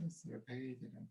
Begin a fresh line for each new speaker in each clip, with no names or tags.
esse é page, né?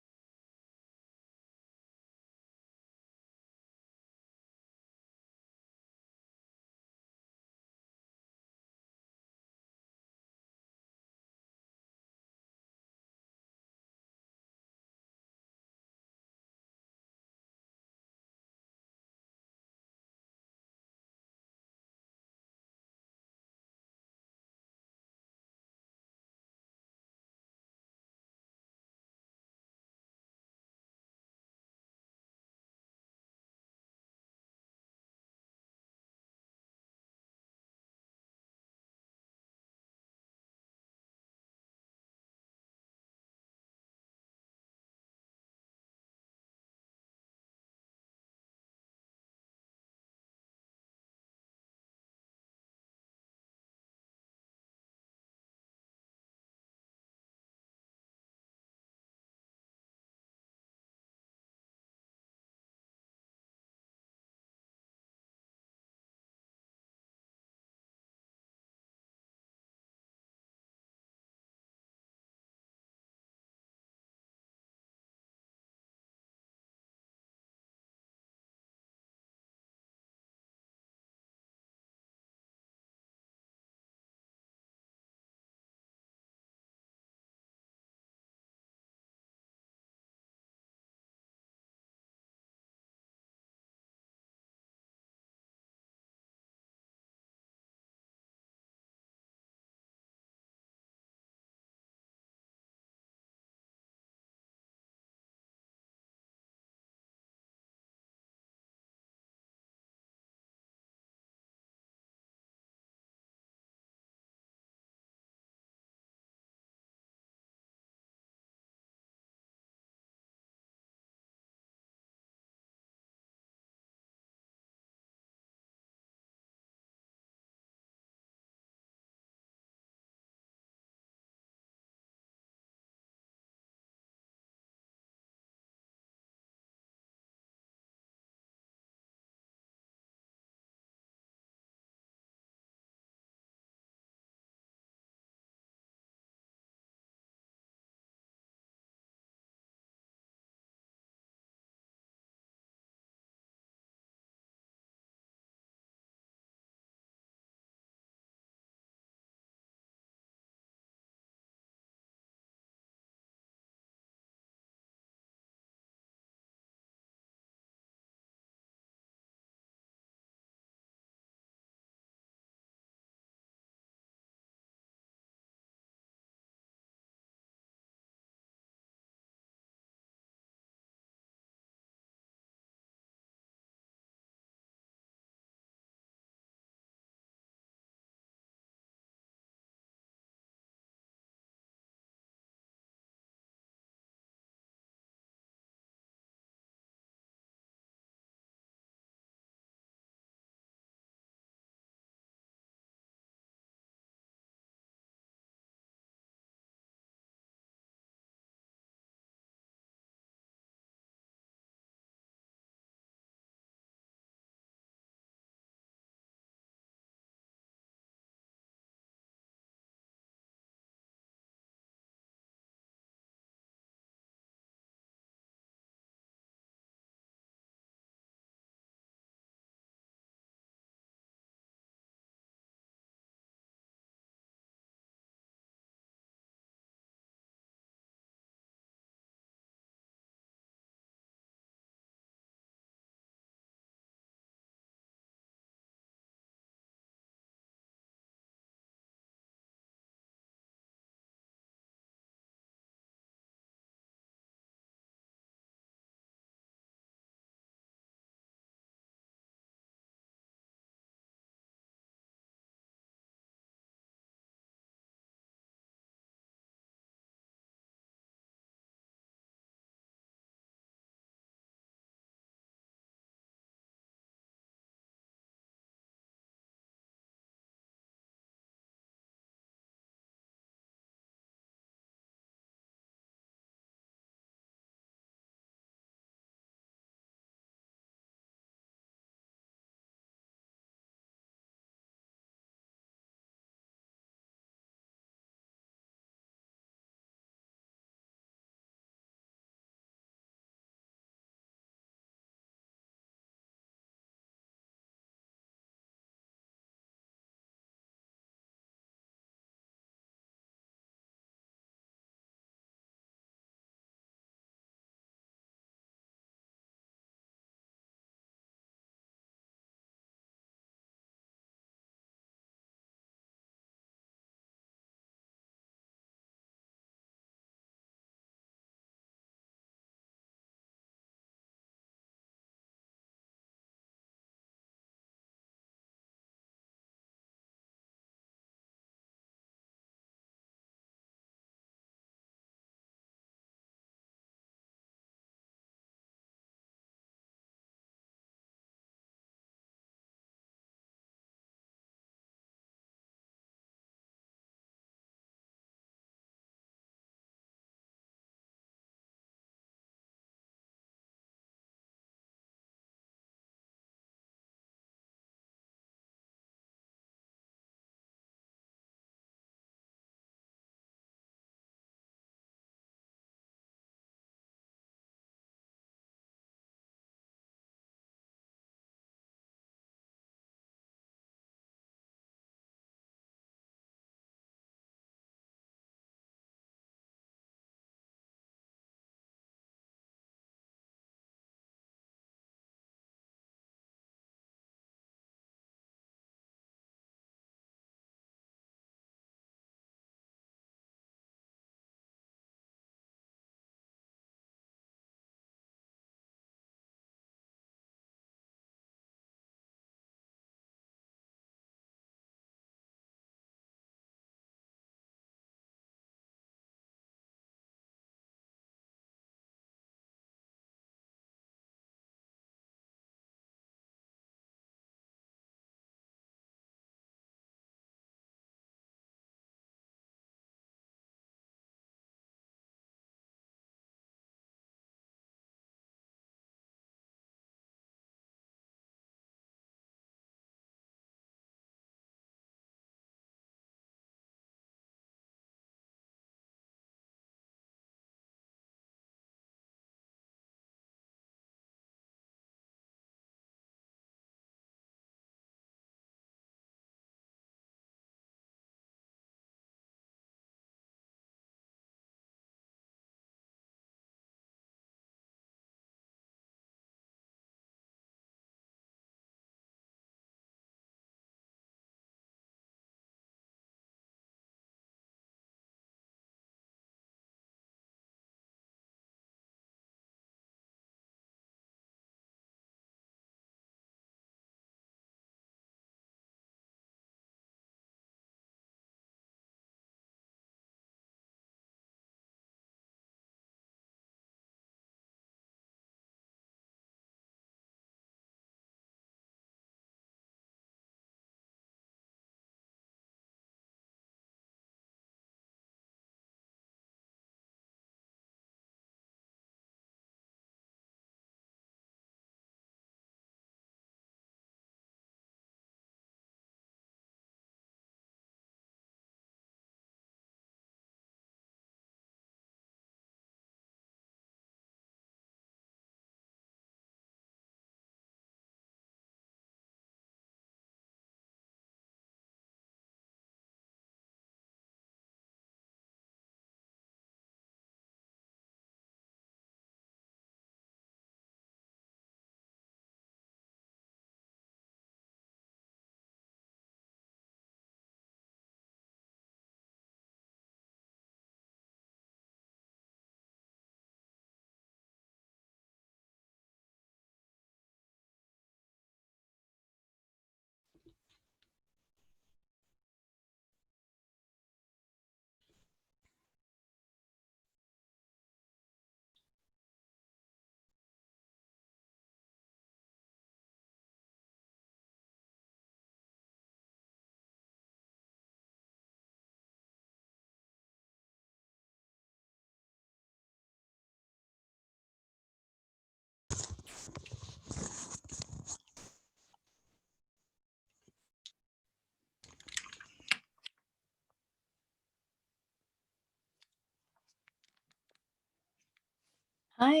Hi.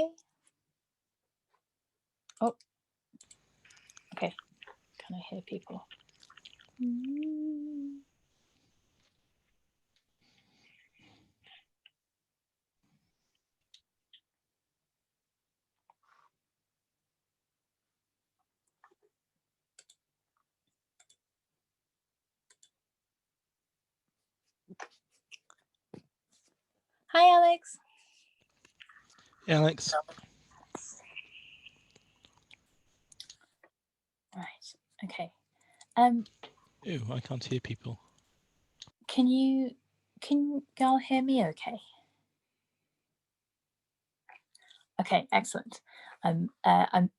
Oh, okay. Can I hear people? Hi, Alex.
Hey, Alex.
Right. Okay.
Ew, I can't hear people.
Can y'all hear me okay? Okay, excellent. I'm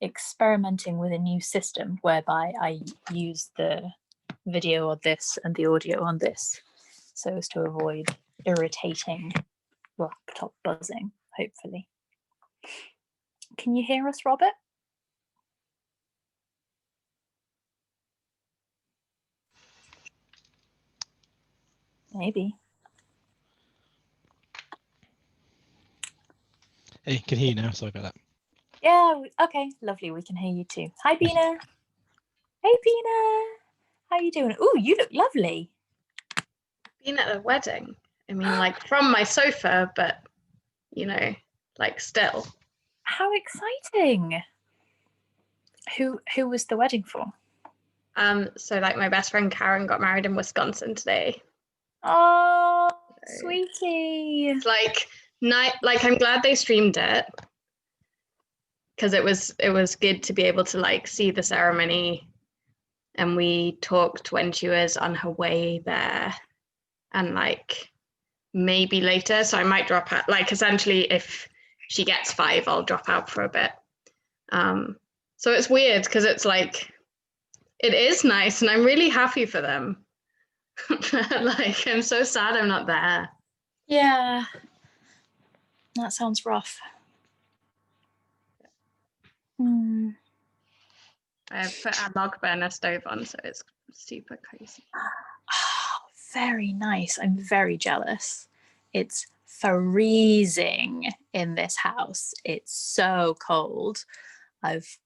experimenting with a new system whereby I use the video on this and the audio on this so as to avoid irritating laptop buzzing, hopefully. Can you hear us, Robert? Maybe.
Hey, can hear you now. Sorry about that.
Yeah, okay, lovely. We can hear you too. Hi, Bina. Hey, Bina. How you doing? Oh, you look lovely.
Been at a wedding. I mean, like from my sofa, but you know, like still.
How exciting. Who was the wedding for?
So like my best friend Karen got married in Wisconsin today.
Oh, sweetie.
It's like I'm glad they streamed it because it was good to be able to like see the ceremony, and we talked when she was on her way there, and like maybe later, so I might drop out, like essentially if she gets 5 I'll drop out for a bit. So it's weird because it's like it is nice and I'm really happy for them. Like I'm so sad I'm not there.
Yeah, that sounds rough.
I've put a log burner stove on, so it's super cozy.
Oh, very nice. I'm very jealous. It's freezing in this house. It's so cold. I've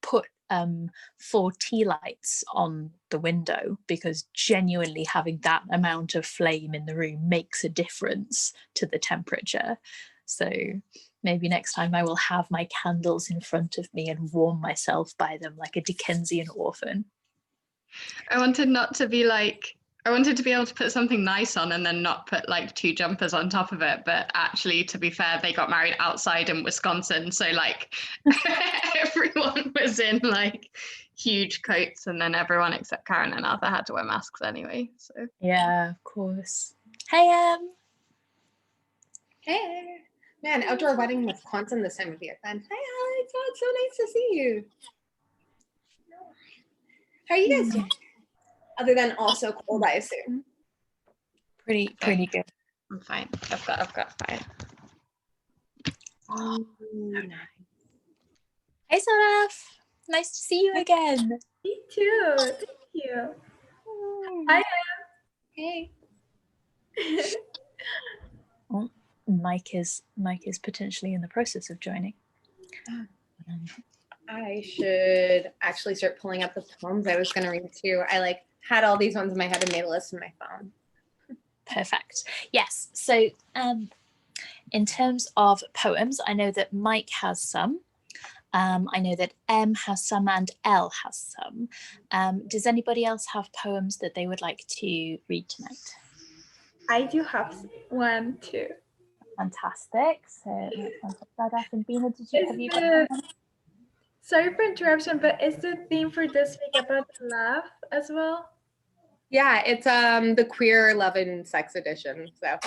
put 4 tea lights on the window because genuinely having that amount of flame in the room makes a difference to the temperature. So maybe next time I will have my candles in front of me and warm myself by them like a Dickensian orphan.
I wanted to be able to put something nice on and then not put like 2 jumpers on top of it. But actually, to be fair, they got married outside in Wisconsin. So like everyone was in like huge coats, and then everyone except Karen and Arthur had to wear masks anyway. So
yeah, of course. Hey,
Hey. Man, outdoor wedding in Wisconsin this time of year. Then, hey Alex, oh, it's so nice to see you. How are you guys doing? Other than also cold, I assume.
Pretty good.
I'm fine. I've got fine.
Oh, nice.
Hey, Saraf. Nice to see you again.
Me too. Thank you. Hi,
Hey.
Oh, Mike is potentially in the process of joining.
I should actually start pulling up the poems I was going to read too. I had all these ones in my head and made a list in my phone.
Perfect. Yes. So in terms of poems, I know that Mike has some. I know that M has some and L has some. Does anybody else have poems that they would like to read tonight?
I do have one too.
Fantastic. So let's put that up. And Bina, have you got one?
Sorry for interruption, but is the theme for this week about love as well?
Yeah, it's the queer love and sex edition. So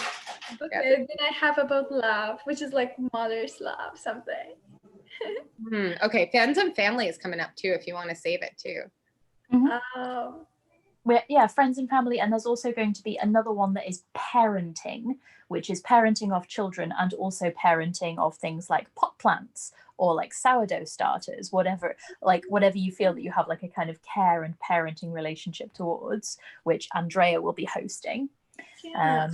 okay, yeah. Then I have about love, which is like mother's love, something.
Okay, Friends and Family is coming up too if you want to save it too.
Mm-hmm.
Yeah, Friends and Family, and there's also going to be another one that is parenting, which is parenting of children and also parenting of things like pot plants or like sourdough starters, whatever you feel that you have like a kind of care and parenting relationship towards, which Andrea will be hosting. Yeah.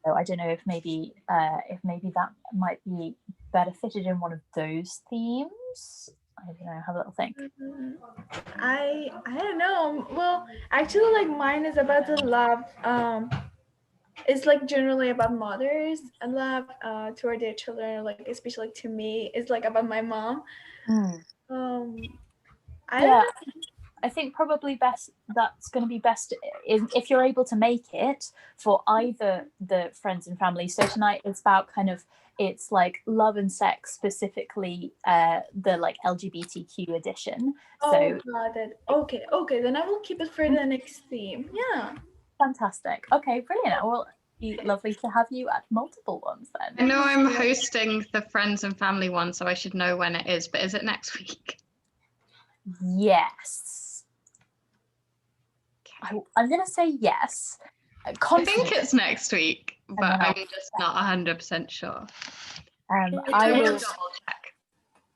So I don't know if maybe that might be better fitted in one of those themes? I don't know, have a little think.
I don't know. Well, actually, like mine is about the love. It's like generally about mothers and love toward their children, like especially to me, it's like about my mom. I don't know.
I think probably best, that's going to be best if you're able to make it for either the friends and family. So tonight it's about kind of, it's like love and sex, specifically the like LGBTQ edition. So
got it. Okay, then I will keep it for the next theme. Yeah.
fantastic. Okay, brilliant. Well, be lovely to have you at multiple ones then.
I know I'm hosting the friends and family one, so I should know when it is, but is it next week?
Yes. I'm going to say yes.
I think it's next week, but I'm just not 100% sure.
I will double check.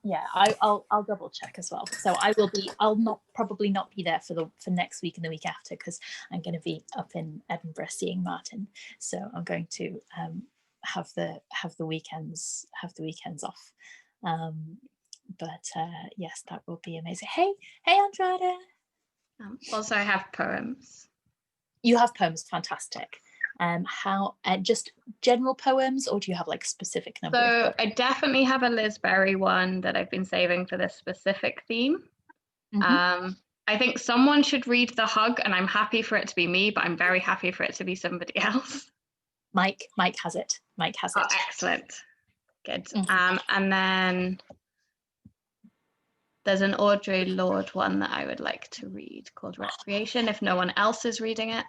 Yeah, I'll double check as well. So I'll probably not be there for next week and the week after, because I'm going to be up in Edinburgh seeing Martin. So I'm going to have the weekends off. But yes, that will be amazing. Hey Andrada.
Also, I have poems.
You have poems, fantastic. How just general poems, or do you have like specific number?
So I definitely have a Liz Berry one that I've been saving for this specific theme. I think someone should read The Hug, and I'm happy for it to be me, but I'm very happy for it to be somebody else.
Mike has it.
Oh, excellent. Good. And then there's an Audre Lorde one that I would like to read called Recreation, if no one else is reading it.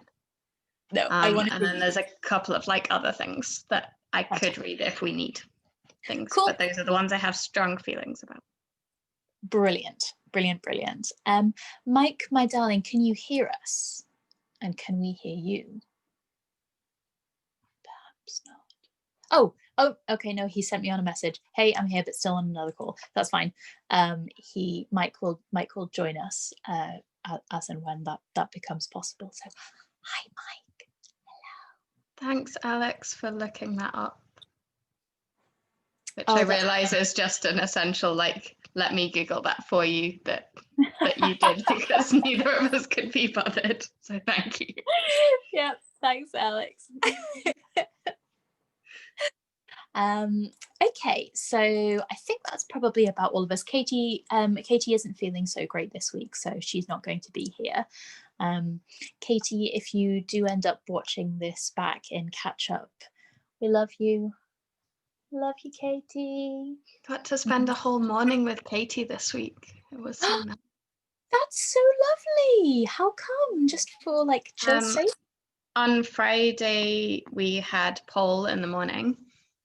No,
and then there's a couple of like other things that I could read if we need things. Cool. But those are the ones I have strong feelings about.
Brilliant. Mike, my darling, can you hear us? And can we hear you? Perhaps not. Oh, okay, no, he sent me on a message. Hey, I'm here, but still on another call. That's fine. Mike will join us as and when that becomes possible. So, hi, Mike. Hello.
Thanks, Alex, for looking that up. Which I realise is just an essential, like, let me Google that for you that you did, because neither of us could be bothered. So thank you.
Yeah, thanks, Alex. Okay, so I think that's probably about all of us. Katie isn't feeling so great this week, so she's not going to be here. Katie, if you do end up watching this back in catch up, we love you. Love you, Katie.
Got to spend a whole morning with Katie this week. It was so nice.
That's so lovely. How come? Just for like chill sake?
On Friday we had pole in the morning,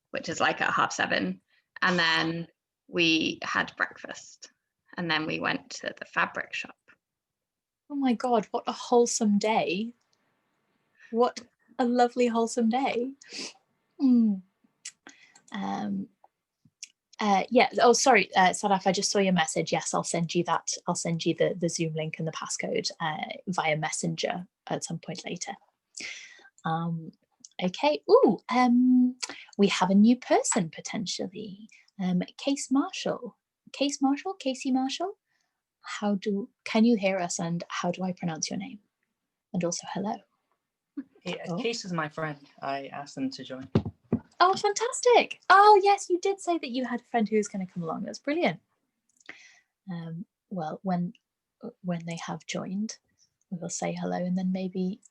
which is like at 7:30, and then we had breakfast, and then we went to the fabric shop.
Oh my god, what a wholesome day. What a lovely wholesome day. Yeah, oh sorry, Sadaf, I just saw your message. Yes, I'll send you that. I'll send you the Zoom link and the passcode via Messenger at some point later. Okay. We have a new person potentially. Casey Marshall. Can you hear us, and how do I pronounce your name? And also hello.
Yeah, Case is my friend. I asked them to join.
Oh, fantastic. Oh yes, you did say that you had a friend who was going to come along. That's brilliant. Well, when they have joined, we will say hello and then maybe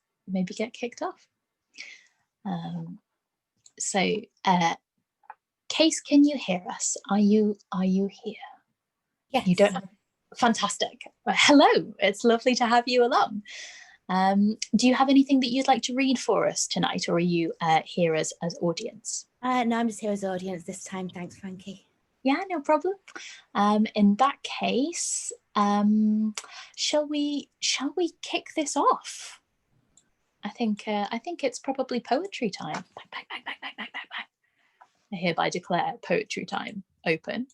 get kicked off. So Case, can you hear us? Are you here?
Yes.
You don't have... Fantastic. Well, hello, it's lovely to have you along. Do you have anything that you'd like to read for us tonight, or are you here as audience?
No, I'm just here as audience this time. Thanks, Frankie.
Yeah, no problem. In that case, shall we kick this off? I think it's probably poetry time. Bang, bang, bang, bang, bang, bang, bang. I hereby declare poetry time open.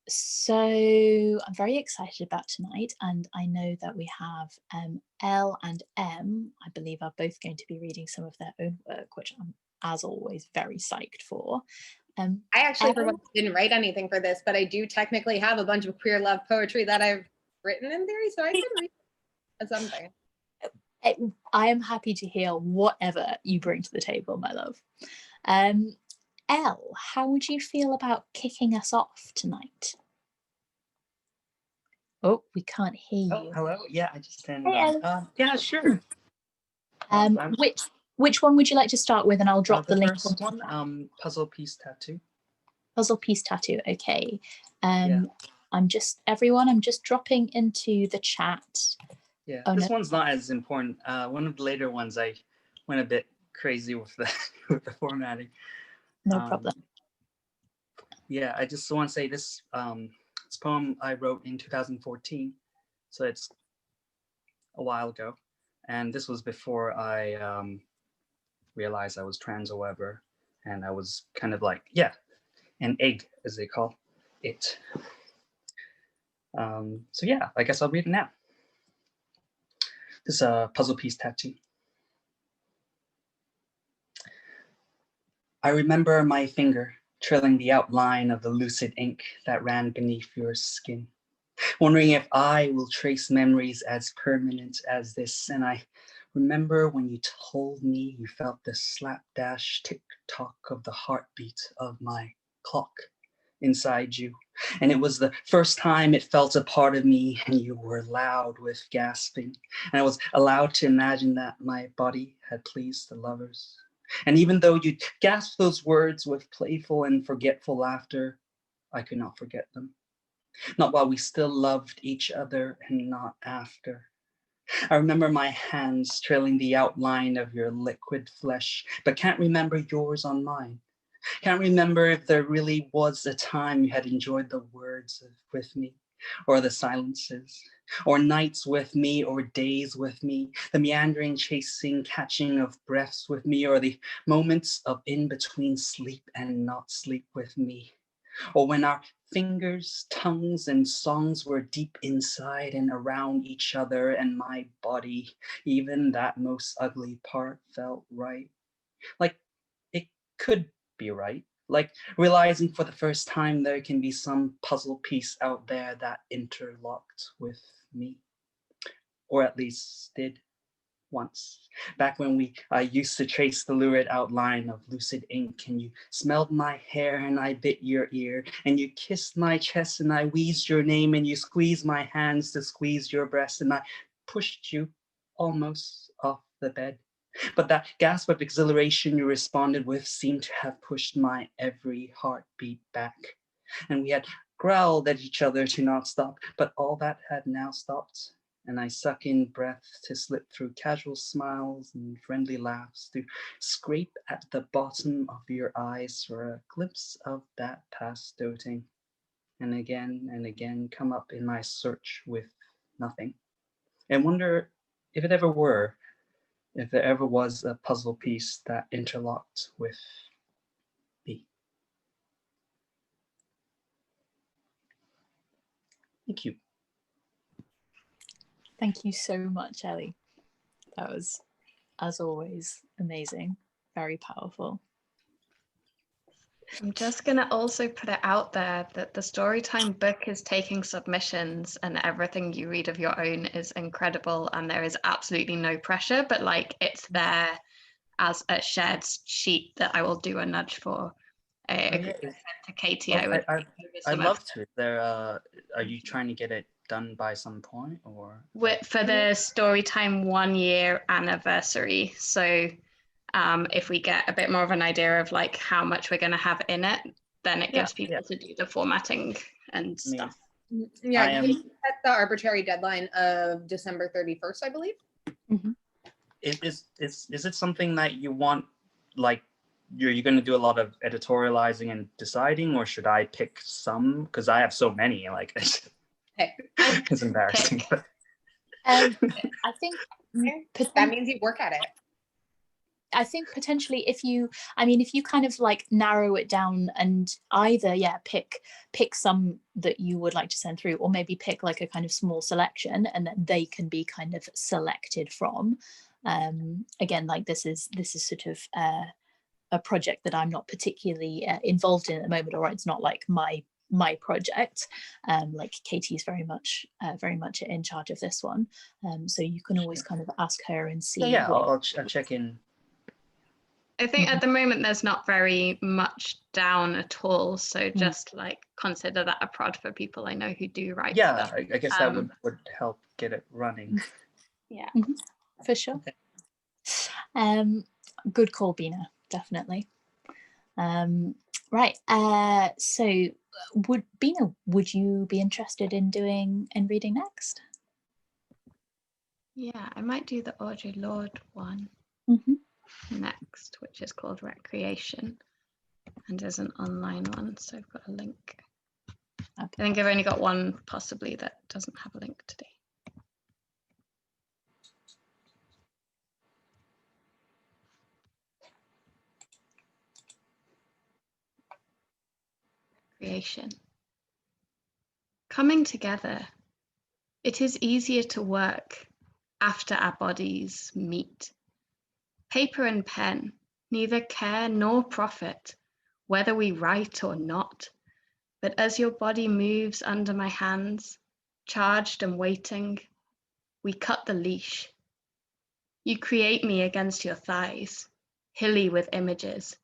So I'm very excited about tonight, and I know that we have L and M, I believe, are both going to be reading some of their own work, which I'm as always, very psyched for.
I actually for
Ellen?
once didn't write anything for this, but I do technically have a bunch of queer love poetry that I've written in theory, so I could read something.
I am happy to hear whatever you bring to the table, my love. Elle, how would you feel about kicking us off tonight? Oh, we can't hear
Oh,
you.
hello. Yeah, I just turned
Hey,
it on. Yeah, sure.
Which one would you like to start with? And I'll drop the link.
First one, puzzle piece tattoo.
Puzzle piece tattoo. Okay.
Yeah.
I'm just dropping into the chat.
Yeah,
Oh,
this
no.
one's not as important. One of the later ones, I went a bit crazy with the with the formatting.
No problem.
Yeah, I just want to say this this poem I wrote in 2014, so it's a while ago, and this was before I realized I was trans or whatever, and I was kind of like, yeah, an egg as they call it. So yeah, I guess I'll read it now. This is a puzzle piece tattoo. I remember my finger trailing the outline of the lucid ink that ran beneath your skin, wondering if I will trace memories as permanent as this. And I remember when you told me you felt the slapdash tick-tock of the heartbeat of my clock inside you. And it was the first time it felt a part of me, and you were loud with gasping. And I was allowed to imagine that my body had pleased the lovers. And even though you gasped those words with playful and forgetful laughter, I could not forget them. Not while we still loved each other, and not after. I remember my hands trailing the outline of your liquid flesh, but can't remember yours on mine. Can't remember if there really was a time you had enjoyed the words with me, or the silences, or nights with me, or days with me, the meandering, chasing, catching of breaths with me, or the moments of in-between sleep and not sleep with me, or when our fingers, tongues, and songs were deep inside and around each other, and my body, even that most ugly part, felt right. Like it could be right. Like realizing for the first time there can be some puzzle piece out there that interlocked with me, or at least did once. Back when we used to trace the lurid outline of lucid ink, and you smelled my hair and I bit your ear, and you kissed my chest and I wheezed your name, and you squeezed my hands to squeeze your breast, and I pushed you almost off the bed. But that gasp of exhilaration you responded with seemed to have pushed my every heartbeat back. And we had growled at each other to not stop, but all that had now stopped. And I suck in breath to slip through casual smiles and friendly laughs, to scrape at the bottom of your eyes for a glimpse of that past doting. And again come up in my search with nothing. And wonder if it ever were, if there ever was a puzzle piece that interlocked with me. Thank you.
Thank you so much, Ellie. That was, as always, amazing. Very powerful.
I'm just going to also put it out there that the Storytime book is taking submissions, and everything you read of your own is incredible, and there is absolutely no pressure, but like it's there as a shared sheet that I will do a nudge for. I said to Katie,
I'd love to. Are you trying to get it done by some point, or
for the Storytime 1 year anniversary? So if we get a bit more of an idea of like how much we're going to have in it, then it gives people to do the formatting and stuff.
Yeah, Katie set the arbitrary deadline of December 31st, I believe.
Mm-hmm.
Is it something that you want, like you're going to do a lot of editorializing and deciding, or should I pick some? Because I have so many, like it's embarrassing.
I think
that means you work at it.
I think potentially if you kind of like narrow it down and either pick some that you would like to send through, or maybe pick like a kind of small selection and then they can be kind of selected from. Again, like this is sort of a project that I'm not particularly involved in at the moment, or it's not like my project. Like Katie's very much in charge of this one, so you can always kind of ask her and see.
Yeah, I'll check in.
I think at the moment there's not very much down at all, so just like consider that a prod for people I know who do write stuff.
I guess that would help get it running.
Yeah,
for sure. Good call, Bina, definitely. Right, so would you be interested in reading next?
Yeah, I might do the Audre Lorde one next, which is called Recreation, and is an online one, so I've got a link. Okay. I think I've only got one possibly that doesn't have a link today. Creation. Coming together. It is easier to work after our bodies meet. Paper and pen, neither care nor profit, whether we write or not. But as your body moves under my hands, charged and waiting, we cut the leash. You create me against your thighs, hilly with images,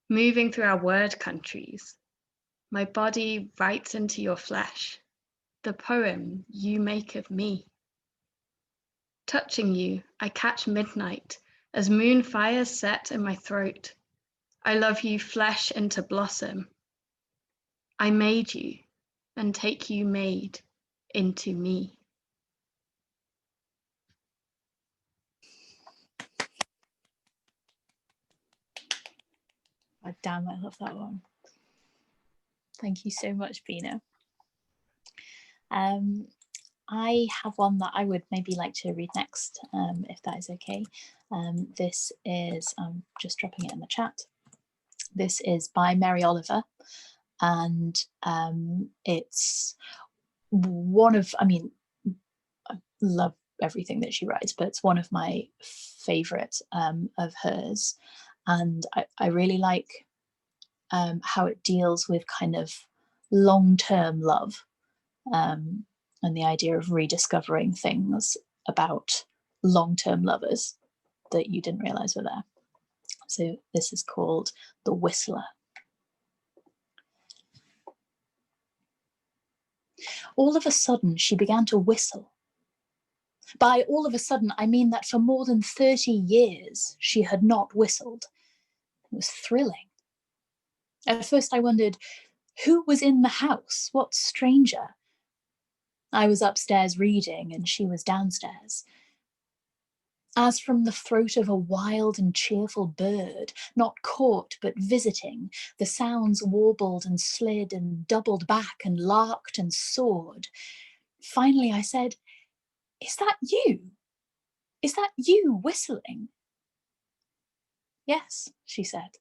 moving through our word countries. My body writes into your flesh, the poem you make of me. Touching you, I catch midnight as moon fires set in my throat. I love you flesh into blossom. I made you and take you made into me.
Oh, damn, I love that one. Thank you so much, Bina. I have one that I would maybe like to read next, if that is okay. This is, I'm just dropping it in the chat. This is by Mary Oliver, and it's one of, I love everything that she writes, but it's one of my favorite of hers. And I really like how it deals with kind of long-term love, and the idea of rediscovering things about long-term lovers that you didn't realize were there. So this is called The Whistler. All of a sudden, she began to whistle. By all of a sudden, I mean that for more than 30 years, she had not whistled. It was thrilling. At first, I wondered, who was in the house? What stranger? I was upstairs reading, and she was downstairs. As from the throat of a wild and cheerful bird, not caught but visiting, the sounds warbled and slid and doubled back and larked and soared. Finally, I said, "Is that you? Is that you whistling?" "Yes," she said.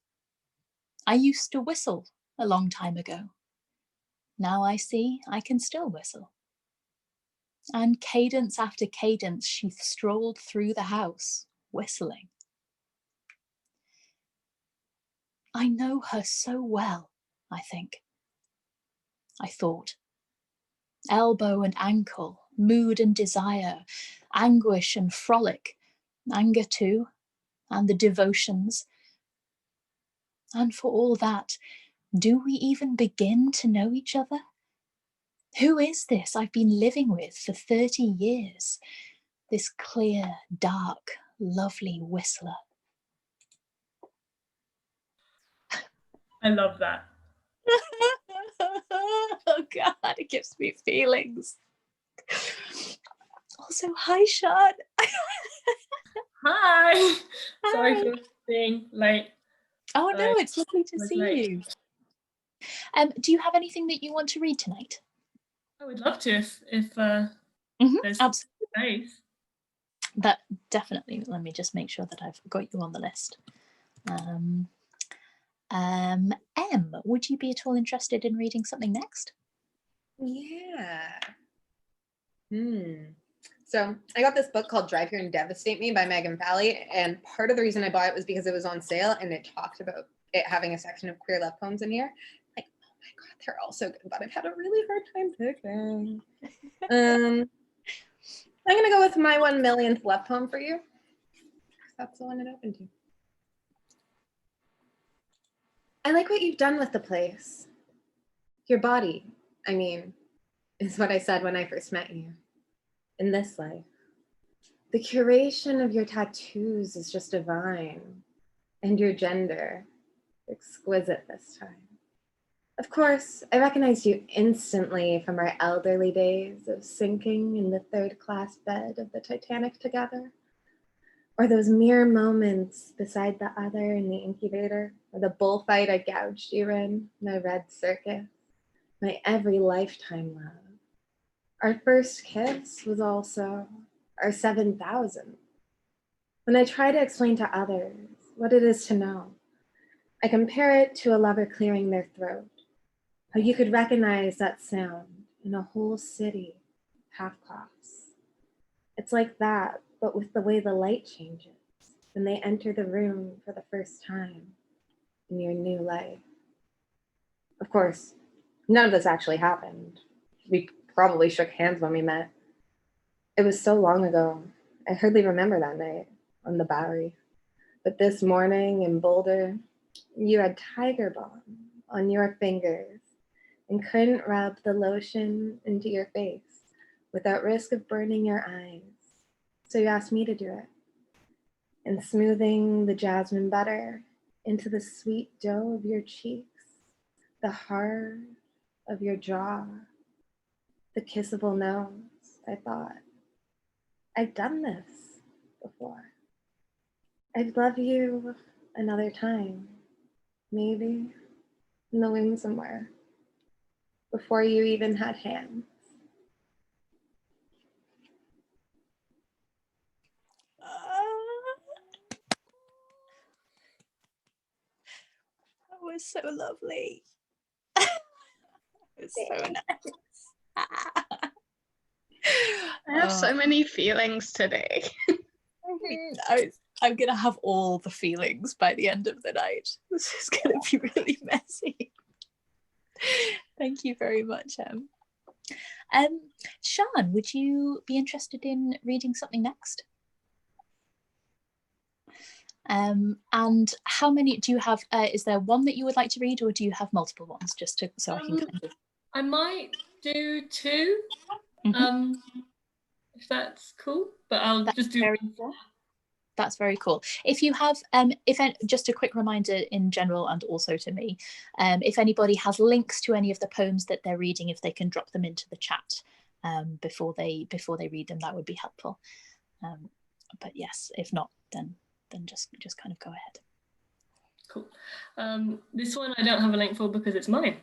"I used to whistle a long time ago. Now I see I can still whistle." And cadence after cadence, she strolled through the house, whistling. I know her so well, I think. I thought. Elbow and ankle, mood and desire, anguish and frolic, anger too, and the devotions. And for all that, do we even begin to know each other? Who is this I've been living with for 30 years? This clear, dark, lovely whistler.
I love that.
Oh God, it gives me feelings. Also, hi, Sean.
Hi. Sorry for being late.
Oh no, it's lovely to see you. Do you have anything that you want to read tonight?
I would love to if there's
absolutely
space.
That definitely. Let me just make sure that I've got you on the list. Em, would you be at all interested in reading something next?
Yeah. So I got this book called Drive Here and Devastate Me by Megan Pally. And part of the reason I bought it was because it was on sale and it talked about it having a section of queer love poems in here. Like, oh my God, they're all so good, but I've had a really hard time picking. I'm gonna go with my 1,000,000th love poem for you. That's the one it opened to. I like what you've done with the place. Your body, I mean, is what I said when I first met you. In this life. The curation of your tattoos is just divine. And your gender, exquisite this time. Of course, I recognized you instantly from our elderly days of sinking in the third-class bed of the Titanic together. Or those mere moments beside the other in the incubator, or the bullfight I gouged you in, my red circus, my every lifetime love. Our first kiss was also our 7,000th. When I try to explain to others what it is to know, I compare it to a lover clearing their throat, how you could recognize that sound in a whole city, half-class. It's like that, but with the way the light changes when they enter the room for the first time in your new life. Of course, none of this actually happened. We probably shook hands when we met. It was so long ago, I hardly remember that night on the Bowery. But this morning in Boulder, you had tiger balm on your fingers and couldn't rub the lotion into your face without risk of burning your eyes. So you asked me to do it. And smoothing the jasmine butter into the sweet dough of your cheeks, the heart of your jaw, the kissable nose, I thought, I've done this before. I'd love you another time, maybe in the wing somewhere, before you even had hands.
That was so lovely. It was so nice.
I have so many feelings today.
I'm gonna have all the feelings by the end of the night. This is gonna be really messy. Thank you very much, Em. Sian, would you be interested in reading something next? And how many do you have? Is there one that you would like to read, or do you have multiple ones? Just to so I can kind of.
I might do two, if that's cool. But I'll just do.
That's very cool. If you have, just a quick reminder in general and also to me, if anybody has links to any of the poems that they're reading, if they can drop them into the chat before they read them, that would be helpful. But yes, if not, then just kind of go ahead.
Cool. This one I don't have a link for because it's mine.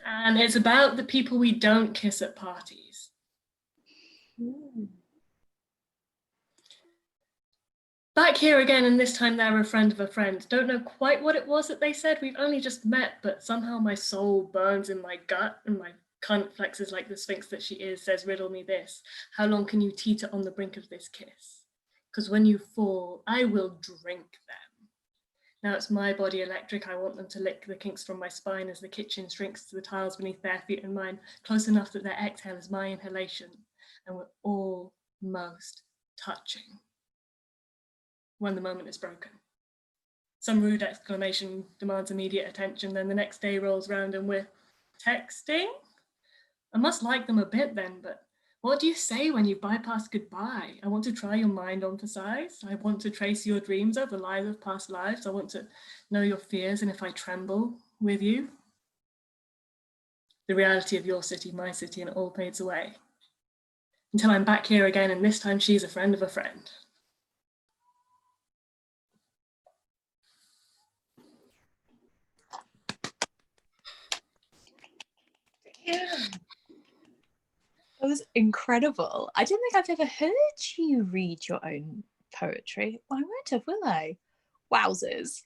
And it's about the people we don't kiss at parties. Back here again, and this time they're a friend of a friend. Don't know quite what it was that they said. We've only just met, but somehow my soul burns in my gut and my cunt flexes like the sphinx that she is, says, riddle me this. How long can you teeter on the brink of this kiss? Because when you fall, I will drink them. Now it's my body electric. I want them to lick the kinks from my spine as the kitchen shrinks to the tiles beneath their feet and mine, close enough that their exhale is my inhalation. And we're almost touching. When the moment is broken. Some rude exclamation demands immediate attention, then the next day rolls round and we're texting? I must like them a bit then, but what do you say when you bypass goodbye? I want to try your mind on for size. I want to trace your dreams over lives of past lives. I want to know your fears and if I tremble with you. The reality of your city, my city, and it all fades away. Until I'm back here again, and this time she's a friend of a friend.
Yeah. That was incredible. I don't think I've ever heard you read your own poetry. I won't have, will I? Wowzers.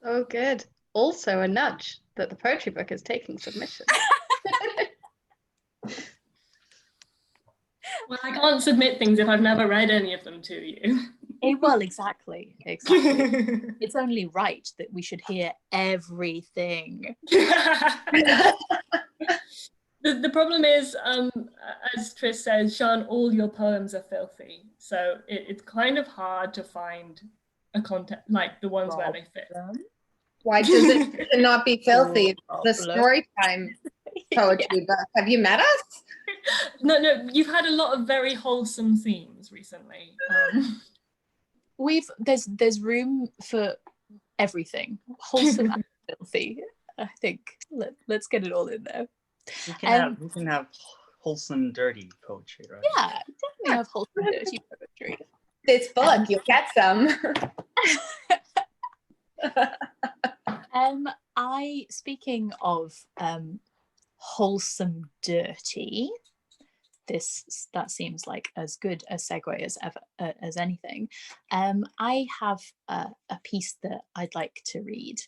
Oh, good. also a nudge that the poetry book is taking submissions.
Well, I can't submit things if I've never read any of them to you.
Well, exactly. It's only right that we should hear everything.
The problem is, as Tris says, Sean, all your poems are filthy. So it's kind of hard to find a content like the ones where they fit.
Why does it not be filthy? The Storytime poetry book. Have you met us?
No, you've had a lot of very wholesome themes recently.
There's room for everything, wholesome and filthy. I think let's get it all in there.
We can have wholesome, dirty poetry, right?
Yeah, definitely have wholesome, dirty poetry.
This book, you'll get some.
Speaking of wholesome, dirty, that seems like as good a segue as ever as anything. I have a piece that I'd like to read,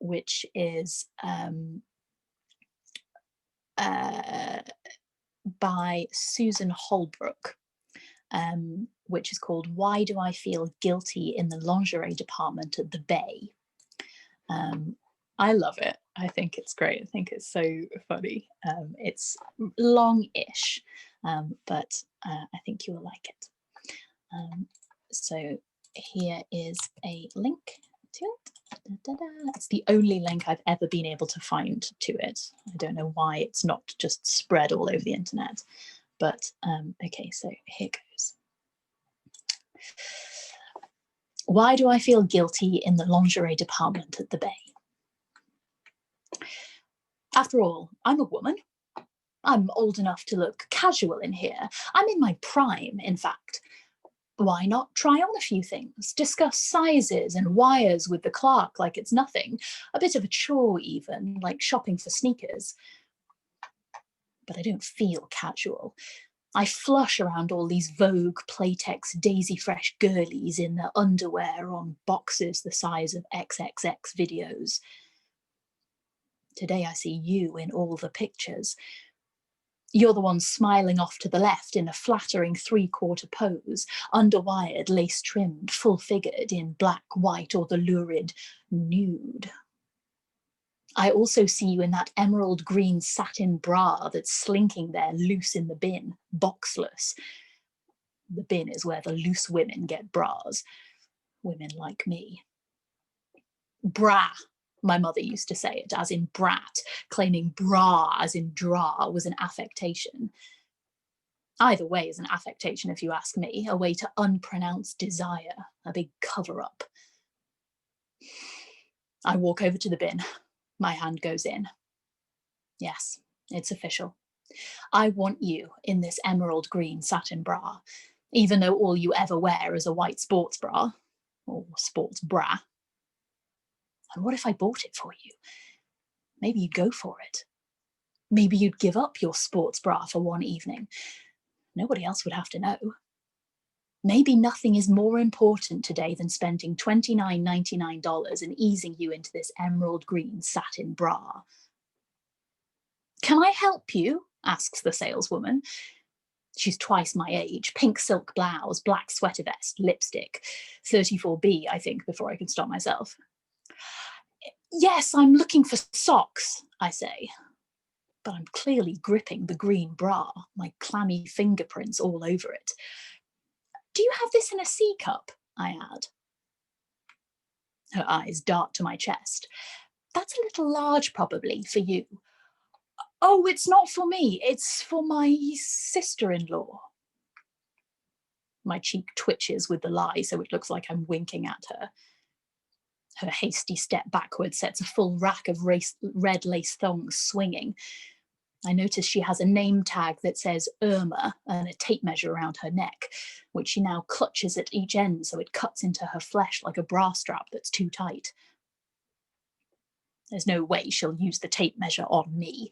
which is by Susan Holbrook, which is called "Why Do I Feel Guilty in the Lingerie Department at the Bay?" I love it. I think it's great. I think it's so funny. It's long-ish, but I think you will like it. So here is a link to it. It's the only link I've ever been able to find to it. I don't know why it's not just spread all over the internet, but okay, so here goes. Why do I feel guilty in the lingerie department at the Bay? After all, I'm a woman. I'm old enough to look casual in here. I'm in my prime, in fact. Why not try on a few things, discuss sizes and wires with the clerk like it's nothing, a bit of a chore even, like shopping for sneakers. But I don't feel casual. I flush around all these Vogue Playtex Daisy Fresh girlies in their underwear on boxes the size of XXX videos. Today I see you in all the pictures. You're the one smiling off to the left in a flattering three-quarter pose, underwired, lace-trimmed, full-figured in black, white, or the lurid nude. I also see you in that emerald green satin bra that's slinking there loose in the bin, boxless. The bin is where the loose women get bras, women like me. Bra, my mother used to say it, as in brat, claiming bra as in dra was an affectation. Either way is an affectation, if you ask me, a way to unpronounce desire, a big cover-up. I walk over to the bin. My hand goes in. Yes, it's official. I want you in this emerald green satin bra, even though all you ever wear is a white sports bra, or sports bra. And what if I bought it for you? Maybe you'd go for it. Maybe you'd give up your sports bra for one evening. Nobody else would have to know. Maybe nothing is more important today than spending $29.99 and easing you into this emerald green satin bra. Can I help you? Asks the saleswoman. She's twice my age, pink silk blouse, black sweater vest, lipstick. 34B, I think, before I can stop myself. Yes, I'm looking for socks, I say. But I'm clearly gripping the green bra, my clammy fingerprints all over it. Do you have this in a C cup? I add. Her eyes dart to my chest. That's a little large, probably, for you. Oh, it's not for me. It's for my sister-in-law. My cheek twitches with the lie, so it looks like I'm winking at her. Her hasty step backward sets a full rack of red lace thongs swinging. I notice she has a name tag that says Irma and a tape measure around her neck, which she now clutches at each end so it cuts into her flesh like a bra strap that's too tight. There's no way she'll use the tape measure on me.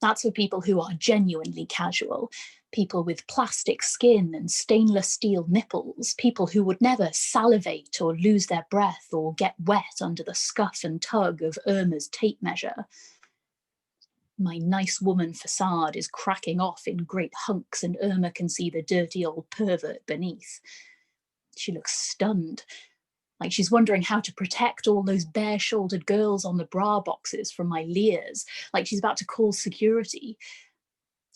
That's for people who are genuinely casual, people with plastic skin and stainless steel nipples, people who would never salivate or lose their breath or get wet under the scuff and tug of Irma's tape measure. My nice woman facade is cracking off in great hunks, and Irma can see the dirty old pervert beneath. She looks stunned, like she's wondering how to protect all those bare-shouldered girls on the bra boxes from my leers, like she's about to call security.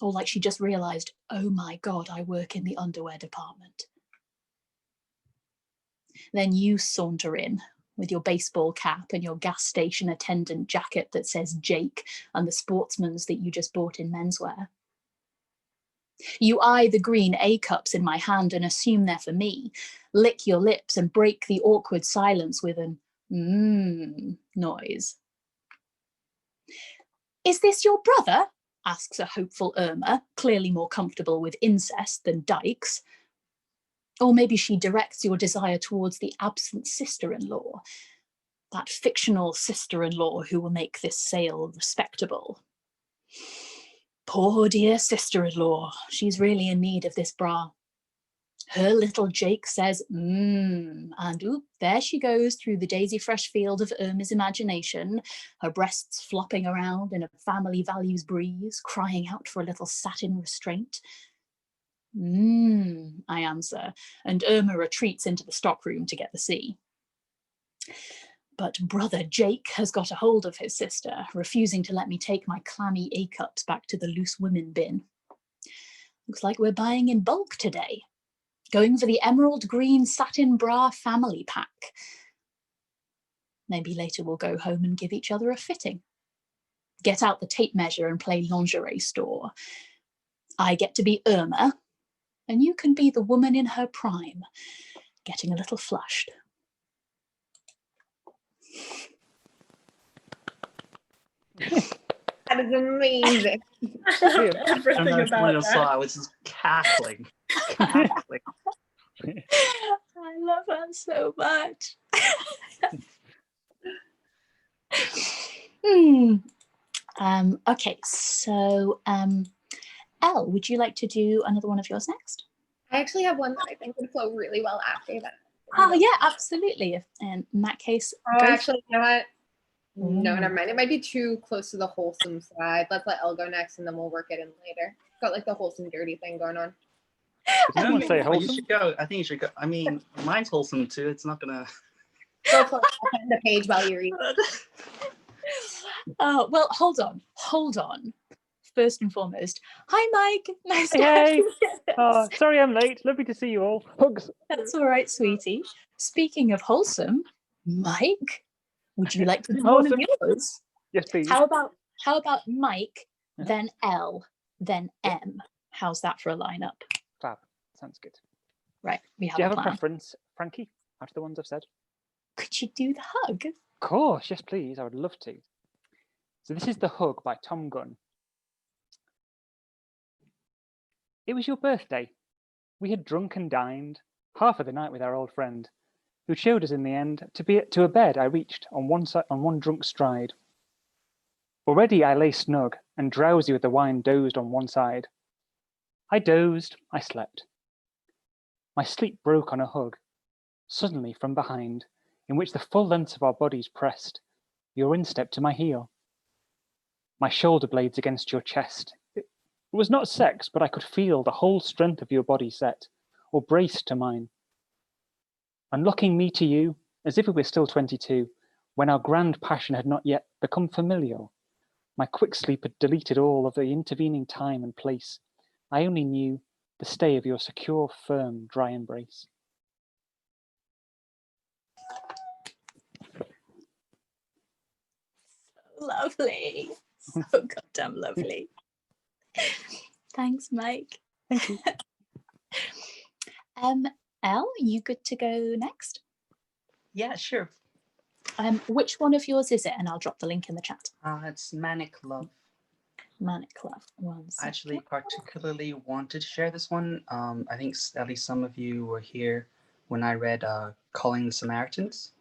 Or like she just realised, oh my God, I work in the underwear department. Then you saunter in with your baseball cap and your gas station attendant jacket that says Jake and the sportsman's that you just bought in menswear. You eye the green A-cups in my hand and assume they're for me, lick your lips and break the awkward silence with an noise. Is this your brother? Asks a hopeful Irma, clearly more comfortable with incest than dykes. Or maybe she directs your desire towards the absent sister-in-law, that fictional sister-in-law who will make this sale respectable. Poor dear sister-in-law, she's really in need of this bra. Her little Jake says, and oop, there she goes through the daisy fresh field of Irma's imagination, her breasts flopping around in a family values breeze, crying out for a little satin restraint. I answer, and Irma retreats into the stockroom to get the sea. But brother Jake has got a hold of his sister, refusing to let me take my clammy A-cups back to the loose women bin. Looks like we're buying in bulk today. Going for the emerald green satin bra family pack. Maybe later we'll go home and give each other a fitting. Get out the tape measure and play lingerie store. I get to be Irma, and you can be the woman in her prime, getting a little flushed.
That is amazing.
Everything
I
about that.
I was just cackling. Cackling.
I love her so much. Okay, so Elle, would you like to do another one of yours next?
I actually have one that I think would flow really well after that.
Oh yeah, absolutely. In that case,
actually, you know what? No, never mind. It might be too close to the wholesome side. Let's let Elle go next, and then we'll work it in later. Got like the wholesome, dirty thing going on.
Did someone say
You
wholesome?
should go. I think you should go. I mean, mine's wholesome too. It's not gonna.
Go for it. I'll find the page while you read.
Oh well, hold on. First and foremost, hi Mike. Nice to have
Hey.
you.
Oh, sorry I'm late. Lovely to see you all. Hugs.
That's all right, sweetie. Speaking of wholesome, Mike, would you like to do one of
Wholesome.
yours?
Yes, please.
How about Mike, then L, then M? How's that for a lineup?
Fab. Sounds good.
Right, we have
Do you
a
have a
plan.
preference, Frankie, after the ones I've said?
Could you do the hug?
Of course, yes, please. I would love to. So this is The Hug by Tom Gunn. It was your birthday. We had drunk and dined, half of the night with our old friend, who showed us in the end to a bed I reached on one drunk stride. Already I lay snug and drowsy with the wine dozed on one side. I dozed, I slept. My sleep broke on a hug, suddenly from behind, in which the full length of our bodies pressed, your instep to my heel. My shoulder blades against your chest. It was not sex, but I could feel the whole strength of your body set, or braced to mine. Unlocking me to you, as if we were still 22, when our grand passion had not yet become familial. My quick sleep had deleted all of the intervening time and place. I only knew the stay of your secure, firm, dry embrace.
Lovely. So goddamn lovely. Thanks, Mike.
Thank you.
Elle, you good to go next?
Yeah, sure.
Which one of yours is it? And I'll drop the link in the chat.
It's Manic Love.
Manic Love. One
I actually
second.
particularly wanted to share this one. I think at least some of you were here when I read Calling the Samaritans.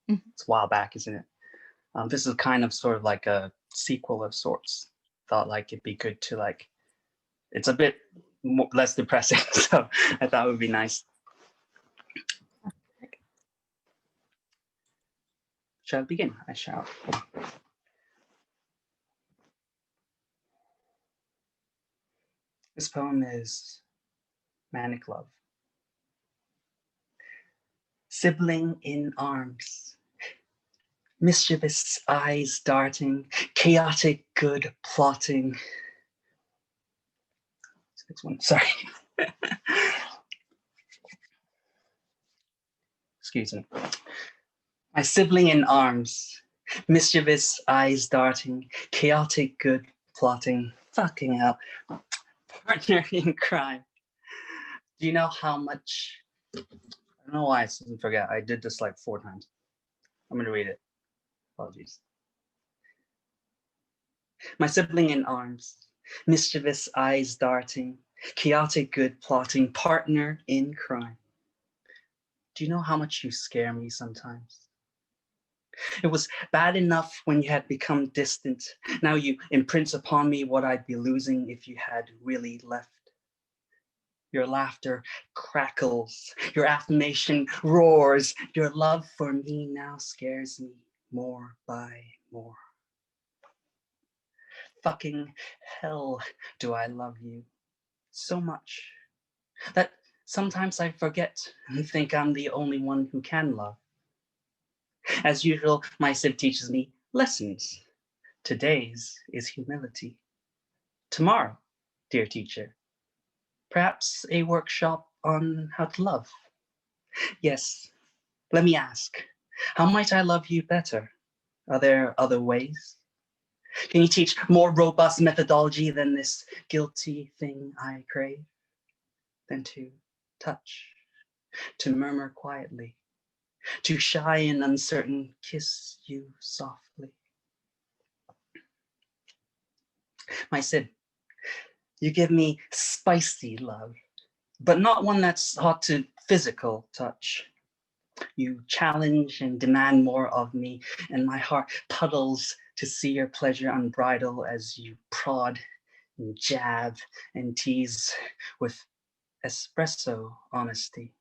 It's a while back, isn't it? This is kind of sort of like a sequel of sorts. thought like it'd be good to like, it's a bit less depressing, so I thought it would be nice. Shall I begin? I shall. This poem is Manic Love. Sibling in arms, mischievous eyes darting, chaotic good plotting. Next one, sorry. Excuse me. My sibling in arms, mischievous eyes darting, chaotic good plotting. Fucking hell. Partner in crime. Do you know how much? I don't know why I didn't forget. I did this like 4 times. I'm going to read it. Apologies. My sibling in arms, mischievous eyes darting, chaotic good plotting, partner in crime. Do you know how much you scare me sometimes? It was bad enough when you had become distant. Now you imprint upon me what I'd be losing if you had really left. Your laughter crackles, your affirmation roars, your love for me now scares me more by more. Fucking hell, do I love you so much that sometimes I forget and think I'm the only one who can love. As usual, my Civ teaches me lessons. Today's is humility. Tomorrow, dear teacher, perhaps a workshop on how to love. Yes, let me ask, how might I love you better? Are there other ways? Can you teach more robust methodology than this guilty thing I crave? Than to touch, to murmur quietly, to shy and uncertain kiss you softly. My Sid, you give me spicy love, but not one that's hot to physical touch. You challenge and demand more of me, and my heart puddles to see your pleasure unbridled as you prod and jab and tease with espresso honesty.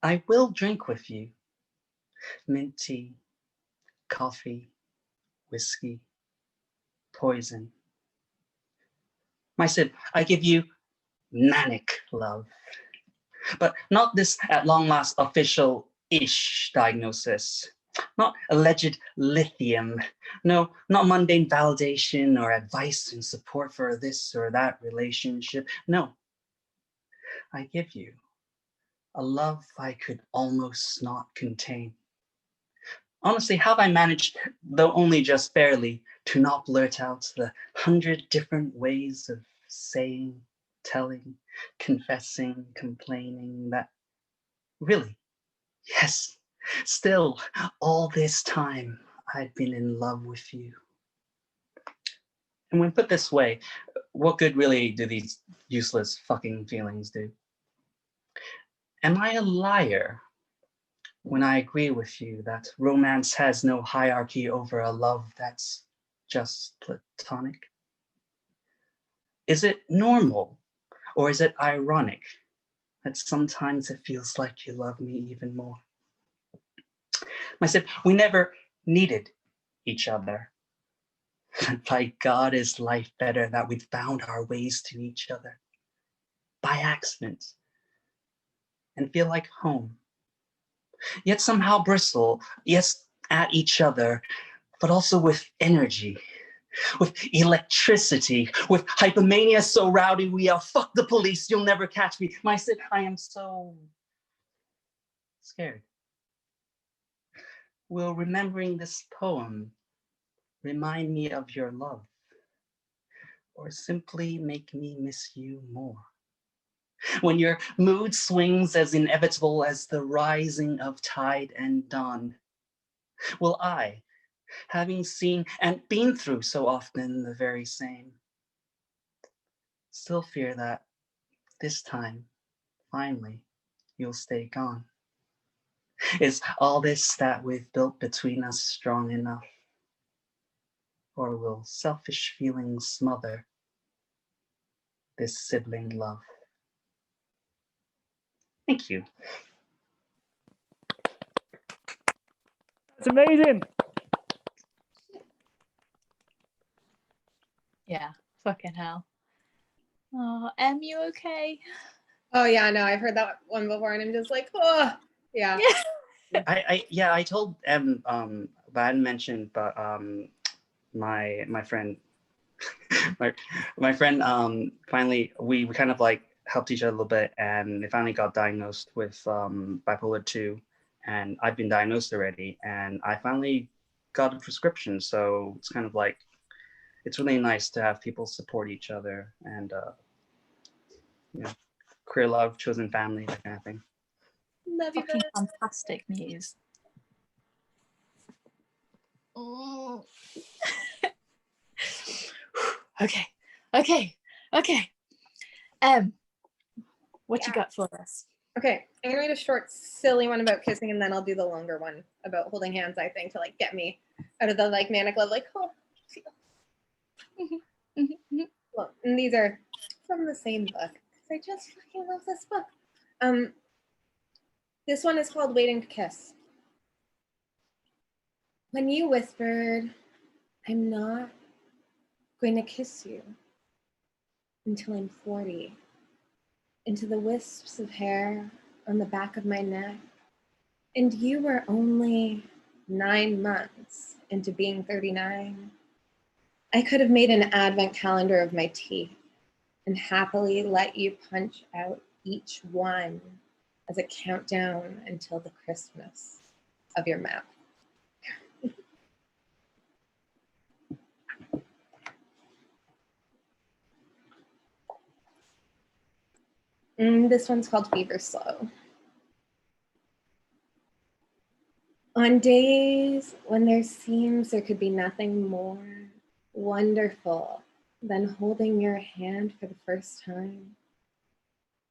I will drink with you, mint tea, coffee, whiskey, poison. My Sid, I give you manic love, but not this at long last official-ish diagnosis, not alleged lithium, no, not mundane validation or advice and support for this or that relationship. No, I give you a love I could almost not contain. Honestly, how have I managed, though only just barely, to not blurt out the 100 different ways of saying, telling, confessing, complaining that really, yes, still, all this time I'd been in love with you. And when put this way, what good really do these useless fucking feelings do? Am I a liar when I agree with you that romance has no hierarchy over a love that's just platonic? Is it normal, or is it ironic that sometimes it feels like you love me even more? I said, we never needed each other. By God, is life better that we've found our ways to each other by accident and feel like home. Yet somehow bristle, yes, at each other, but also with energy, with electricity, with hypomania so rowdy we yell, fuck the police, you'll never catch me. My Sid, I am so scared. Will remembering this poem remind me of your love, or simply make me miss you more? When your mood swings as inevitable as the rising of tide and dawn, will I, having seen and been through so often the very same, still fear that this time, finally, you'll stay gone? Is all this that we've built between us strong enough? or will selfish feelings smother this sibling love? Thank you.
That's amazing.
Yeah, fucking hell. Oh, you okay?
Oh yeah, no, I've heard that one before, and I'm just like, oh, yeah.
I told Em, but I hadn't mentioned, but my friend, my friend, finally we kind of like helped each other a little bit, and they finally got diagnosed with bipolar 2, and I've been diagnosed already, and I finally got a prescription, so it's kind of like, it's really nice to have people support each other, and you know, career love, chosen family, that kind of thing.
Love you, fucking fantastic news. Oh. Okay. What you got for us?
Okay, I'm gonna read a short, silly one about kissing, and then I'll do the longer one about holding hands, I think, to like get me out of the like manic love, like, oh, well, and these are from the same book. I just fucking love this book. This one is called Waiting to Kiss. When you whispered, I'm not going to kiss you until I'm 40, into the wisps of hair on the back of my neck, and you were only 9 months into being 39, I could have made an advent calendar of my teeth and happily let you punch out each one as a countdown until the Christmas of your mouth. This one's called Fever Slow. On days when there seems there could be nothing more wonderful than holding your hand for the first time,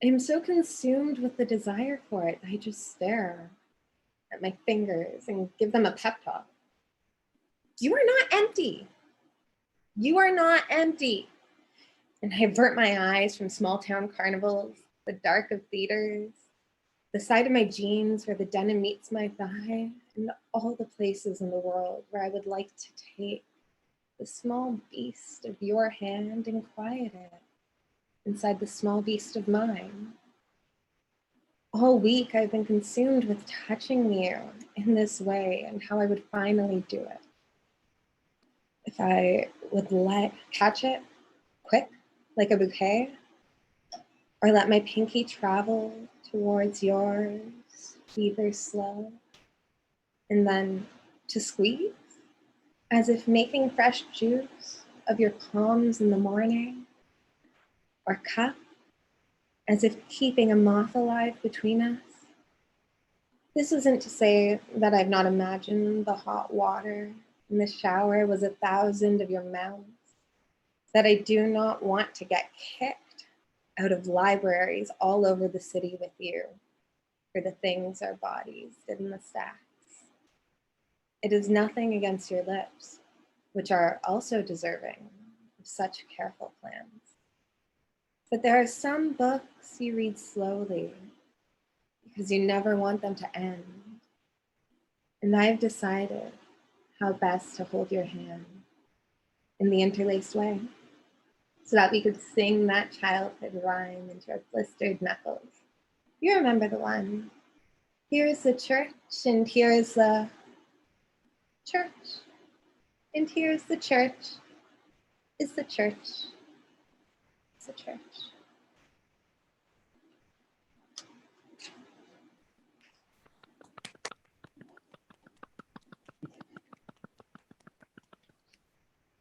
I'm so consumed with the desire for it, I just stare at my fingers and give them a pep talk. You are not empty. You are not empty. And I avert my eyes from small town carnivals, the dark of theaters, the side of my jeans where the denim meets my thigh, and all the places in the world where I would like to take the small beast of your hand and quiet it inside the small beast of mine. All week I've been consumed with touching you in this way and how I would finally do it. If I would catch it quick, like a bouquet, or let my pinky travel towards yours, either slow, and then to squeeze, as if making fresh juice of your palms in the morning, or cup, as if keeping a moth alive between us. This isn't to say that I've not imagined the hot water in the shower was 1,000 of your mouths, that I do not want to get kicked out of libraries all over the city with you for the things our bodies did in the stacks. It is nothing against your lips, which are also deserving of such careful plans. But there are some books you read slowly because you never want them to end. And I've decided how best to hold your hand in the interlaced way so that we could sing that childhood rhyme into our blistered knuckles. You remember the one. Here's the church, and here's the church, and here's the church. Is the church. It's the church.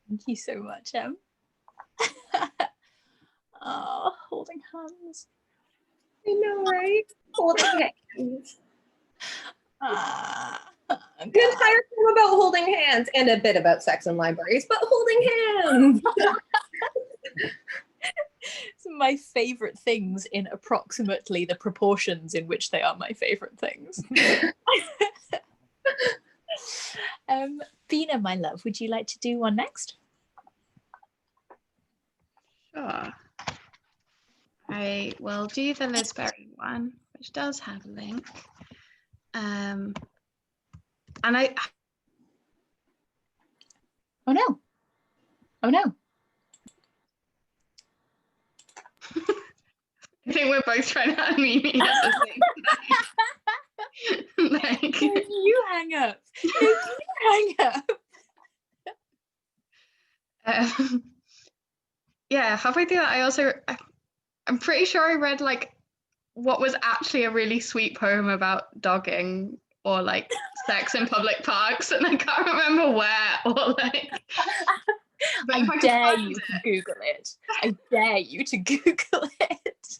Thank you so much, Em. Oh, holding hands.
I know, right? Holding hands. An entire film about holding hands and a bit about sex in libraries, but holding hands.
It's my favorite things in approximately the proportions in which they are my favorite things. Bina, my love, would you like to do one next?
Sure. I will do the Lisberry one, which does have a link. And I.
Oh no. Oh no.
I think we're both trying to unmute me at the same time. Like,
No, you hang up. No, you hang up.
Yeah, halfway through that, I'm pretty sure I read like what was actually a really sweet poem about dogging or like sex in public parks, and I can't remember where or like.
I dare you to Google it. I dare you to Google it.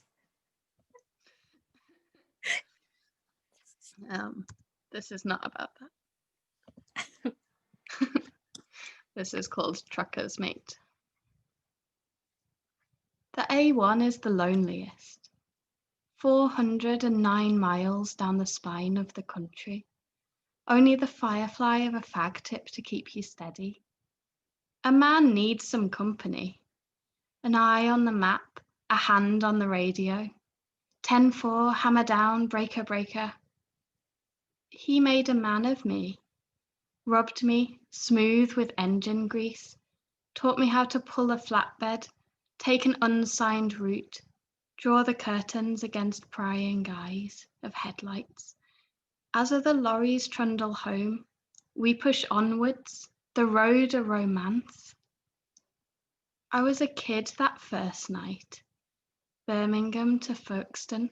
This is not about that. This is called Trucker's Mate. The A1 is the loneliest. 409 miles down the spine of the country. Only the firefly of a fag tip to keep you steady. A man needs some company. An eye on the map, a hand on the radio. 10-4, hammer down, breaker, breaker. He made a man of me. Rubbed me smooth with engine grease. Taught me how to pull a flatbed. Take an unsigned route, draw the curtains against prying eyes of headlights. As the lorries trundle home, we push onwards, the road a romance. I was a kid that first night, Birmingham to Folkestone,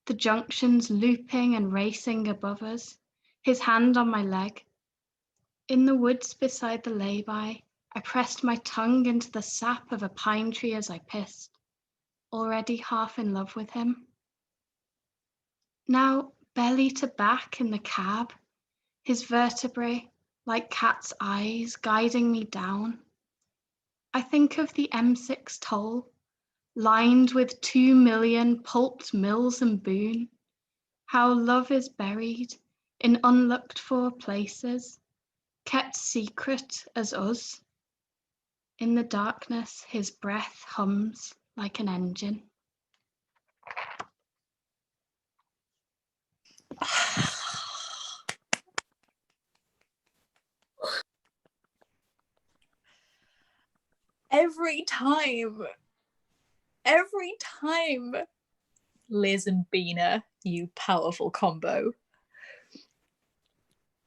the junctions looping and racing above us, his hand on my leg. In the woods beside the lay-by, I pressed my tongue into the sap of a pine tree as I pissed, already half in love with him. Now, belly to back in the cab, his vertebrae, like cat's eyes, guiding me down. I think of the M6 toll, lined with 2 million pulped mills and boon, how love is buried in unlooked-for places, kept secret as us. In the darkness, his breath hums like an engine.
Every time, Liz and Bina, you powerful combo.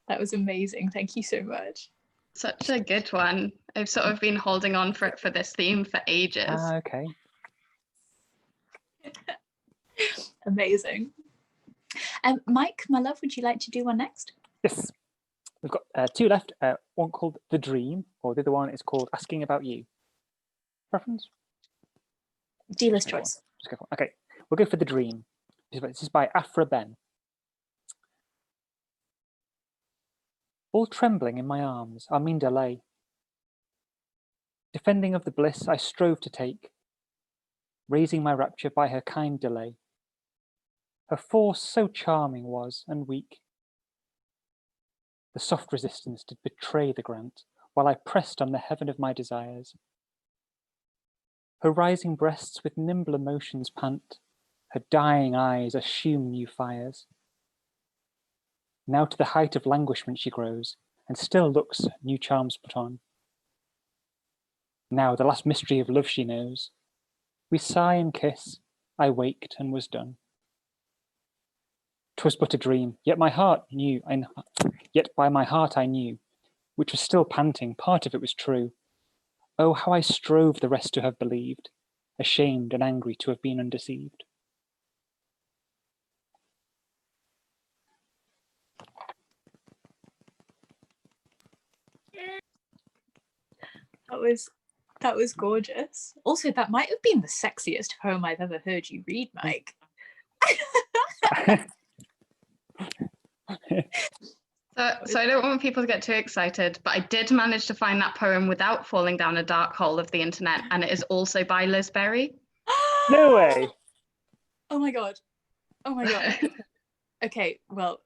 That was amazing. Thank you so much.
Such a good one. I've sort of been holding on for this theme for ages.
Okay.
Amazing. Mike, my love, would you like to do one next?
Yes. We've got two left. One called The Dream, or the other one is called Asking About You. Preference?
Dealer's choice.
Just go for, okay, we'll go for The Dream. This is by Afra Ben. All trembling in my arms, I mean delay. Defending of the bliss I strove to take, raising my rapture by her kind delay. Her force so charming was and weak. The soft resistance did betray the grant, while I pressed on the heaven of my desires. Her rising breasts with nimble emotions pant, her dying eyes assume new fires. Now to the height of languishment she grows, and still looks new charms put on. Now the last mystery of love she knows. We sigh and kiss, I waked and was done. 'Twas but a dream, yet my heart knew, yet by my heart I knew, which was still panting, part of it was true. Oh, how I strove the rest to have believed, ashamed and angry to have been undeceived.
That was gorgeous. Also, that might have been the sexiest poem I've ever heard you read, Mike.
So I don't want people to get too excited, but I did manage to find that poem without falling down a dark hole of the internet, and it is also by Liz Berry.
No way.
Oh my god. Oh my god. Okay, well,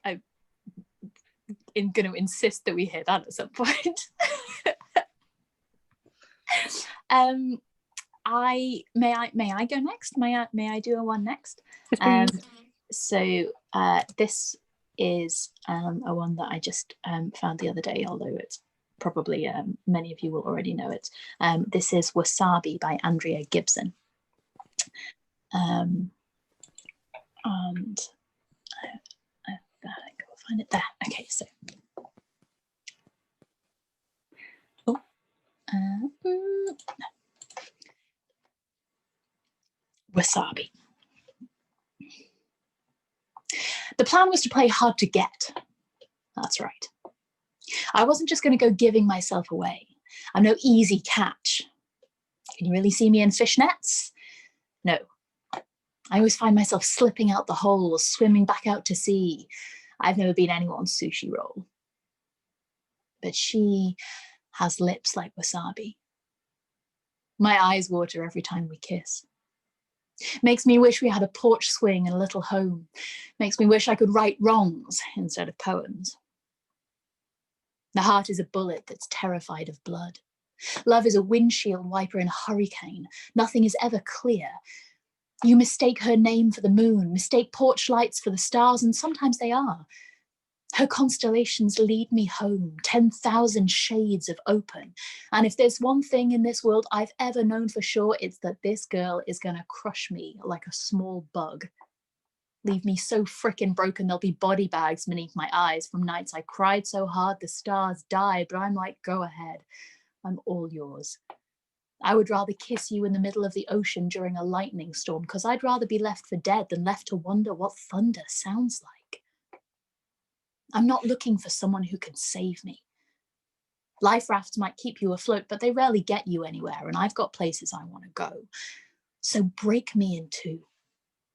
going to insist that we hear that at some point. May I go next? May I do a one next? So this is a one that I just found the other day, although it's probably many of you will already know it. This is Wasabi by Andrea Gibson. And I'll find it there. Okay, so Wasabi. The plan was to play hard to get. That's right. I wasn't just going to go giving myself away. I'm no easy catch. Can you really see me in fishnets? No. I always find myself slipping out the holes, swimming back out to sea. I've never been anyone's sushi roll. But she has lips like wasabi. My eyes water every time we kiss. Makes me wish we had a porch swing and a little home. Makes me wish I could write wrongs instead of poems. The heart is a bullet that's terrified of blood. Love is a windshield wiper in a hurricane. Nothing is ever clear. You mistake her name for the moon, mistake porch lights for the stars, and sometimes they are. Her constellations lead me home, 10,000 shades of open. And if there's one thing in this world I've ever known for sure, it's that this girl is gonna crush me like a small bug. Leave me so frickin' broken there'll be body bags beneath my eyes from nights I cried so hard the stars died, but I'm like, go ahead, I'm all yours. I would rather kiss you in the middle of the ocean during a lightning storm, because I'd rather be left for dead than left to wonder what thunder sounds like. I'm not looking for someone who can save me. Life rafts might keep you afloat, but they rarely get you anywhere, and I've got places I want to go. So break me in two.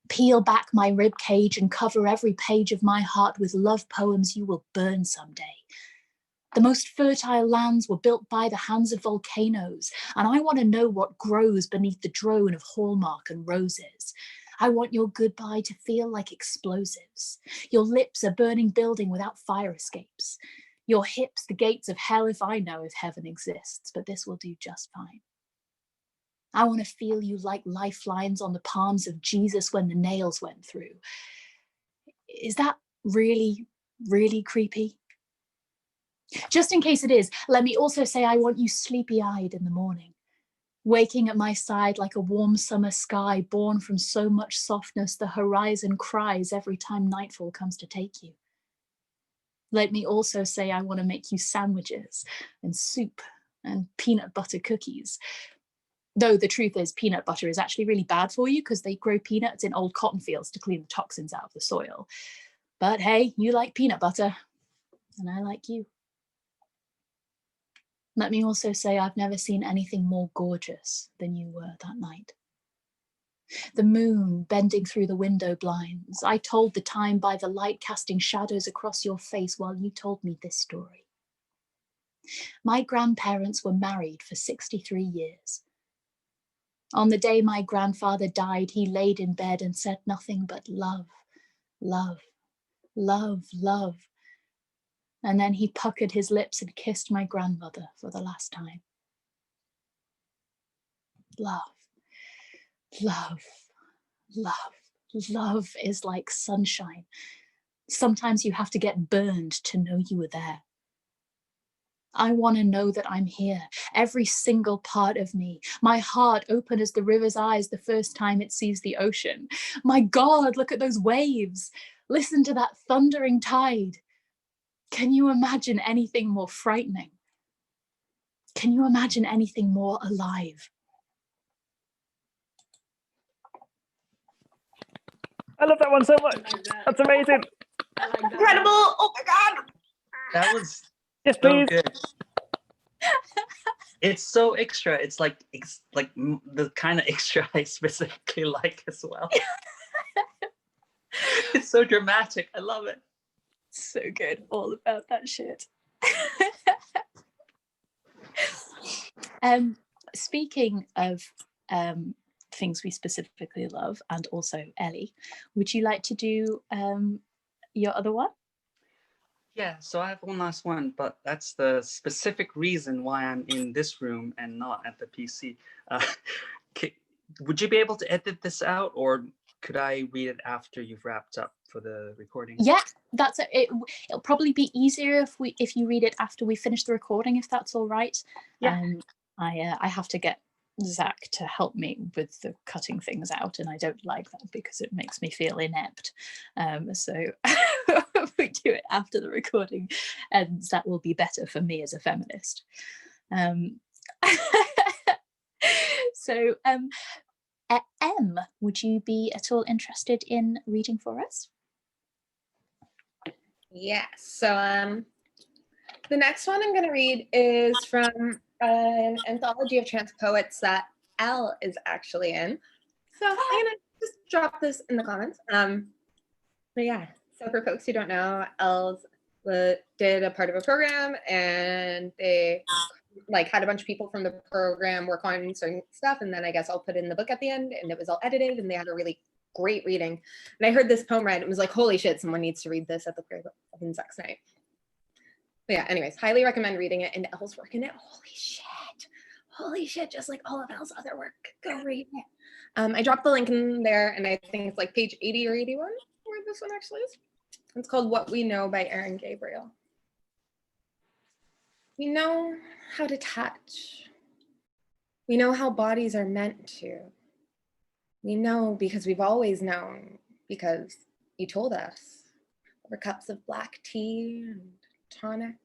Peel back my rib cage and cover every page of my heart with love poems you will burn someday. The most fertile lands were built by the hands of volcanoes, and I want to know what grows beneath the drone of hallmark and roses. I want your goodbye to feel like explosives. Your lips a burning building without fire escapes. Your hips the gates of hell if I know if heaven exists, but this will do just fine. I want to feel you like lifelines on the palms of Jesus when the nails went through. Is that really, really creepy? Just in case it is, let me also say I want you sleepy-eyed in the morning, waking at my side like a warm summer sky born from so much softness the horizon cries every time nightfall comes to take you. Let me also say I want to make you sandwiches and soup and peanut butter cookies. Though the truth is peanut butter is actually really bad for you because they grow peanuts in old cotton fields to clean the toxins out of the soil. But hey, you like peanut butter and I like you. Let me also say I've never seen anything more gorgeous than you were that night. The moon bending through the window blinds. I told the time by the light casting shadows across your face while you told me this story. My grandparents were married for 63 years. On the day my grandfather died, he laid in bed and said nothing but love, love, love, love. And then he puckered his lips and kissed my grandmother for the last time. Love, love, love, love is like sunshine. Sometimes you have to get burned to know you were there. I want to know that I'm here, every single part of me. My heart open as the river's eyes the first time it sees the ocean. My God, look at those waves. Listen to that thundering tide. Can you imagine anything more frightening? Can you imagine anything more alive?
I love that one so much. That's amazing.
I like that.
Incredible. Oh my God.
That was
Yes,
so
please.
good. It's so extra. It's like the kind of extra I specifically like as well. It's so dramatic. I love it.
So good. All about that shit. Speaking of things we specifically love, and also Ellie, would you like to do your other one?
Yeah, so I have one last one, but that's the specific reason why I'm in this room and not at the PC. Uh, would you be able to edit this out, or could I read it after you've wrapped up for the recording?
Yeah, it'll probably be easier if you read it after we finish the recording, if that's all right.
Yeah.
I have to get Zach to help me with the cutting things out, and I don't like that because it makes me feel inept. So we do it after the recording, and that will be better for me as a feminist. So Em, would you be at all interested in reading for us?
Yes. So the next one I'm going to read is from an anthology of trans poets that Elle is actually in. So I'm going to just drop this in the comments. But yeah, so for folks who don't know, Elle did a part of a program, and they like had a bunch of people from the program work on certain stuff, and then I guess I'll put in the book at the end, and it was all edited, and they had a really great reading. And I heard this poem read, it was like, holy shit, someone needs to read this at the Grave of Insects night. But yeah, anyways, highly recommend reading it, and Elle's work in it. Holy shit, just like all of Elle's other work. Go read it. I dropped the link in there, and I think it's like page 80 or 81 where this one actually is. It's called What We Know by Erin Gabriel. We know how to touch. We know how bodies are meant to. We know because we've always known, because you told us over cups of black tea and tonic.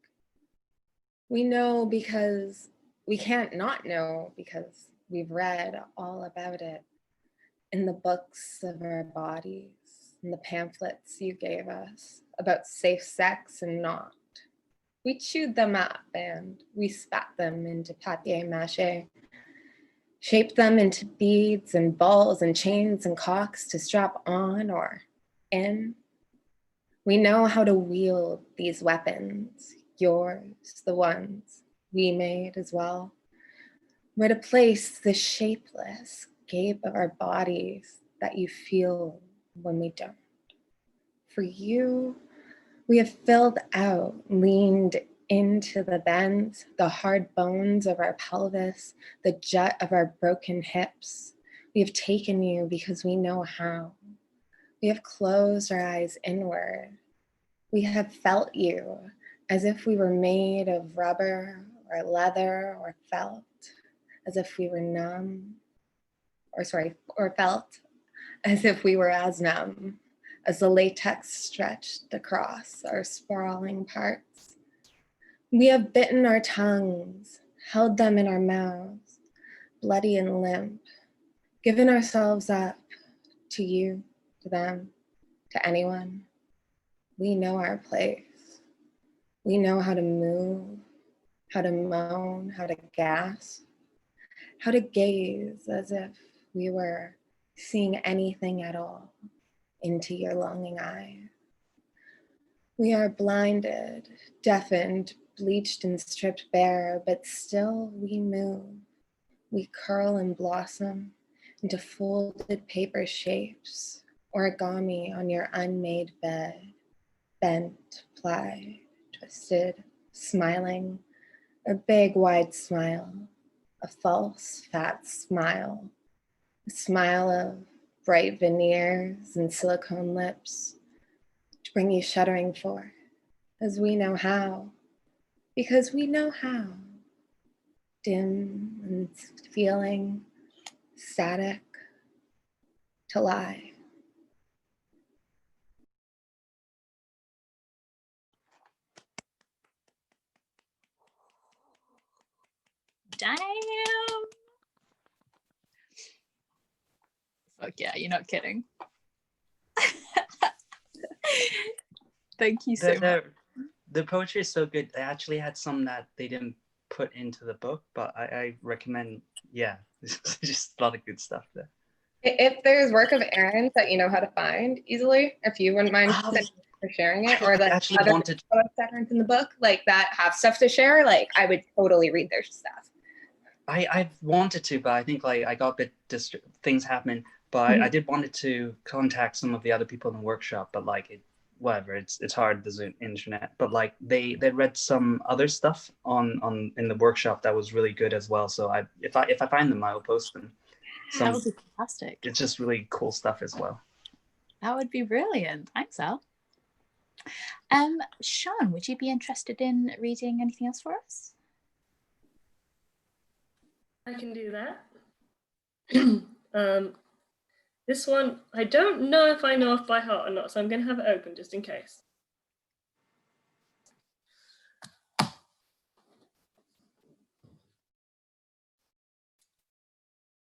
We know because we can't not know, because we've read all about it in the books of our bodies, in the pamphlets you gave us about safe sex and not. We chewed them up and we spat them into papier-mâché, shaped them into beads and balls and chains and cocks to strap on or in. We know how to wield these weapons, yours, the ones we made as well. Where to place the shapeless gape of our bodies that you feel when we don't. For you, we have filled out, leaned into the bends, the hard bones of our pelvis, the jut of our broken hips. We have taken you because we know how. We have closed our eyes inward. We have felt you as if we were made of rubber or leather or felt, as if we were numb, or felt as if we were as numb as the latex stretched across our sprawling parts. We have bitten our tongues, held them in our mouths, bloody and limp, given ourselves up to you, to them, to anyone. We know our place. We know how to move, how to moan, how to gasp, how to gaze as if we were seeing anything at all into your longing eyes. We are blinded, deafened, bleached and stripped bare, but still we move. We curl and blossom into folded paper shapes, origami on your unmade bed, bent, plied, twisted, smiling, a big wide smile, a false fat smile, a smile of bright veneers and silicone lips to bring you shuddering forth, as we know how, because we know how. Dim and feeling static to lie.
Damn. Fuck yeah, you're not kidding. Thank you so much.
The poetry is so good. I actually had some that they didn't put into the book, but I recommend, yeah, there's just a lot of good stuff there.
If there's work of Erin's that you know how to find easily, if you wouldn't mind sharing it, or that
actually
other
wanted
poets that aren't in the book, like that have stuff to share, like I would totally read their stuff.
I've wanted to, but I think like I got a bit things happening. But I did wanted to contact some of the other people in the workshop, but like whatever, it's hard, the internet, but like they read some other stuff on in the workshop that was really good as well. So if I find them, I will post them.
That would be fantastic.
It's just really cool stuff as well.
That would be brilliant. Thanks, Al. Sean, would you be interested in reading anything else for us?
I can do that. This one, I don't know if I know off by heart or not, so I'm going to have it open just in case.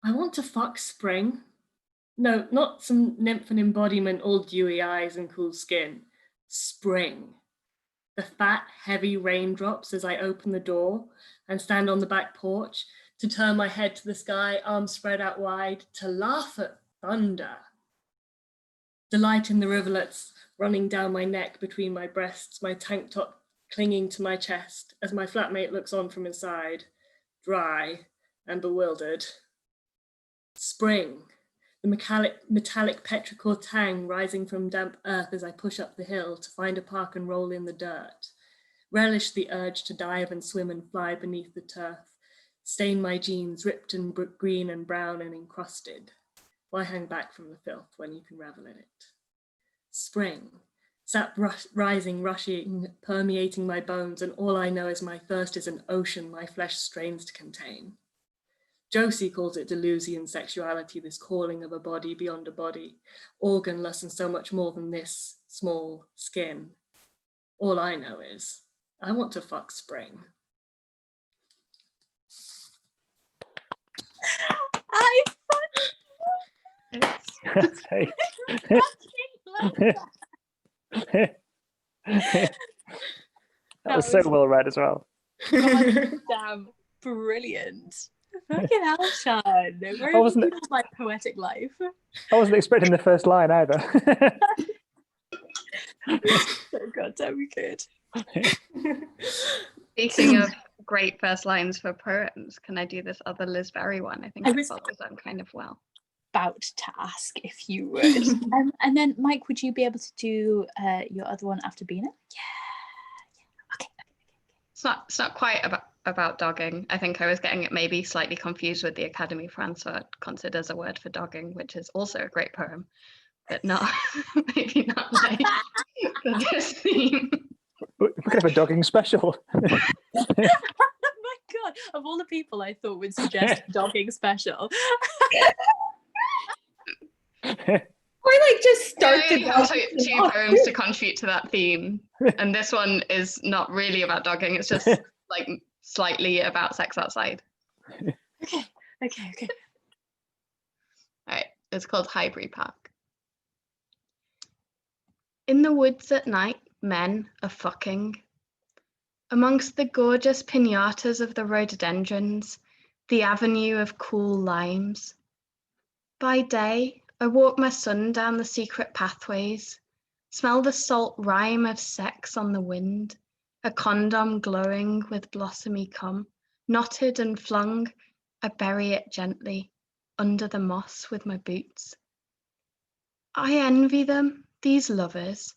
I want to fuck spring. No, not some nymph and embodiment, all dewy eyes and cool skin. Spring. The fat, heavy raindrops as I open the door and stand on the back porch, to turn my head to the sky, arms spread out wide, to laugh at thunder. Delight in the rivulets running down my neck between my breasts, my tank top clinging to my chest as my flatmate looks on from inside, dry and bewildered. Spring, the metallic petrichor tang rising from damp earth as I push up the hill to find a park and roll in the dirt. Relish the urge to dive and swim and fly beneath the turf. Stain my jeans ripped and green and brown and encrusted. Why hang back from the filth when you can revel in it? Spring, sap rising, rushing, permeating my bones, and all I know is my thirst is an ocean my flesh strains to contain. Josie calls it delusion sexuality, this calling of a body beyond a body, organless and so much more than this small skin. All I know is, I want to fuck spring.
I
Hey. That was so well read as well.
Damn, brilliant. Fucking hell, Sean. Where have you been with my poetic life?
I wasn't expecting the first line either.
So goddamn good.
Speaking of great first lines for poems, can I do this other Liz Berry one? I think I followed them kind of well.
About to ask if you would. And then, Mike, would you be able to do your other one after Bina? Yeah. Okay.
It's not quite about dogging. I think I was getting it maybe slightly confused with the Academy Française considers a word for dogging, which is also a great poem, but not maybe not like for this theme.
We could have a dogging special.
Oh my god! Of all the people I thought would suggest dogging special.
Or like just start the
two poems to contribute to that theme, and this one is not really about dogging. It's just like slightly about sex outside.
Okay.
All right, it's called Highbury Park. In the woods at night, men are fucking. Amongst the gorgeous pinatas of the rhododendrons, the avenue of cool limes. By day, I walk my son down the secret pathways, smell the salt rime of sex on the wind, a condom glowing with blossomy cum, knotted and flung, I bury it gently under the moss with my boots. I envy them, these lovers,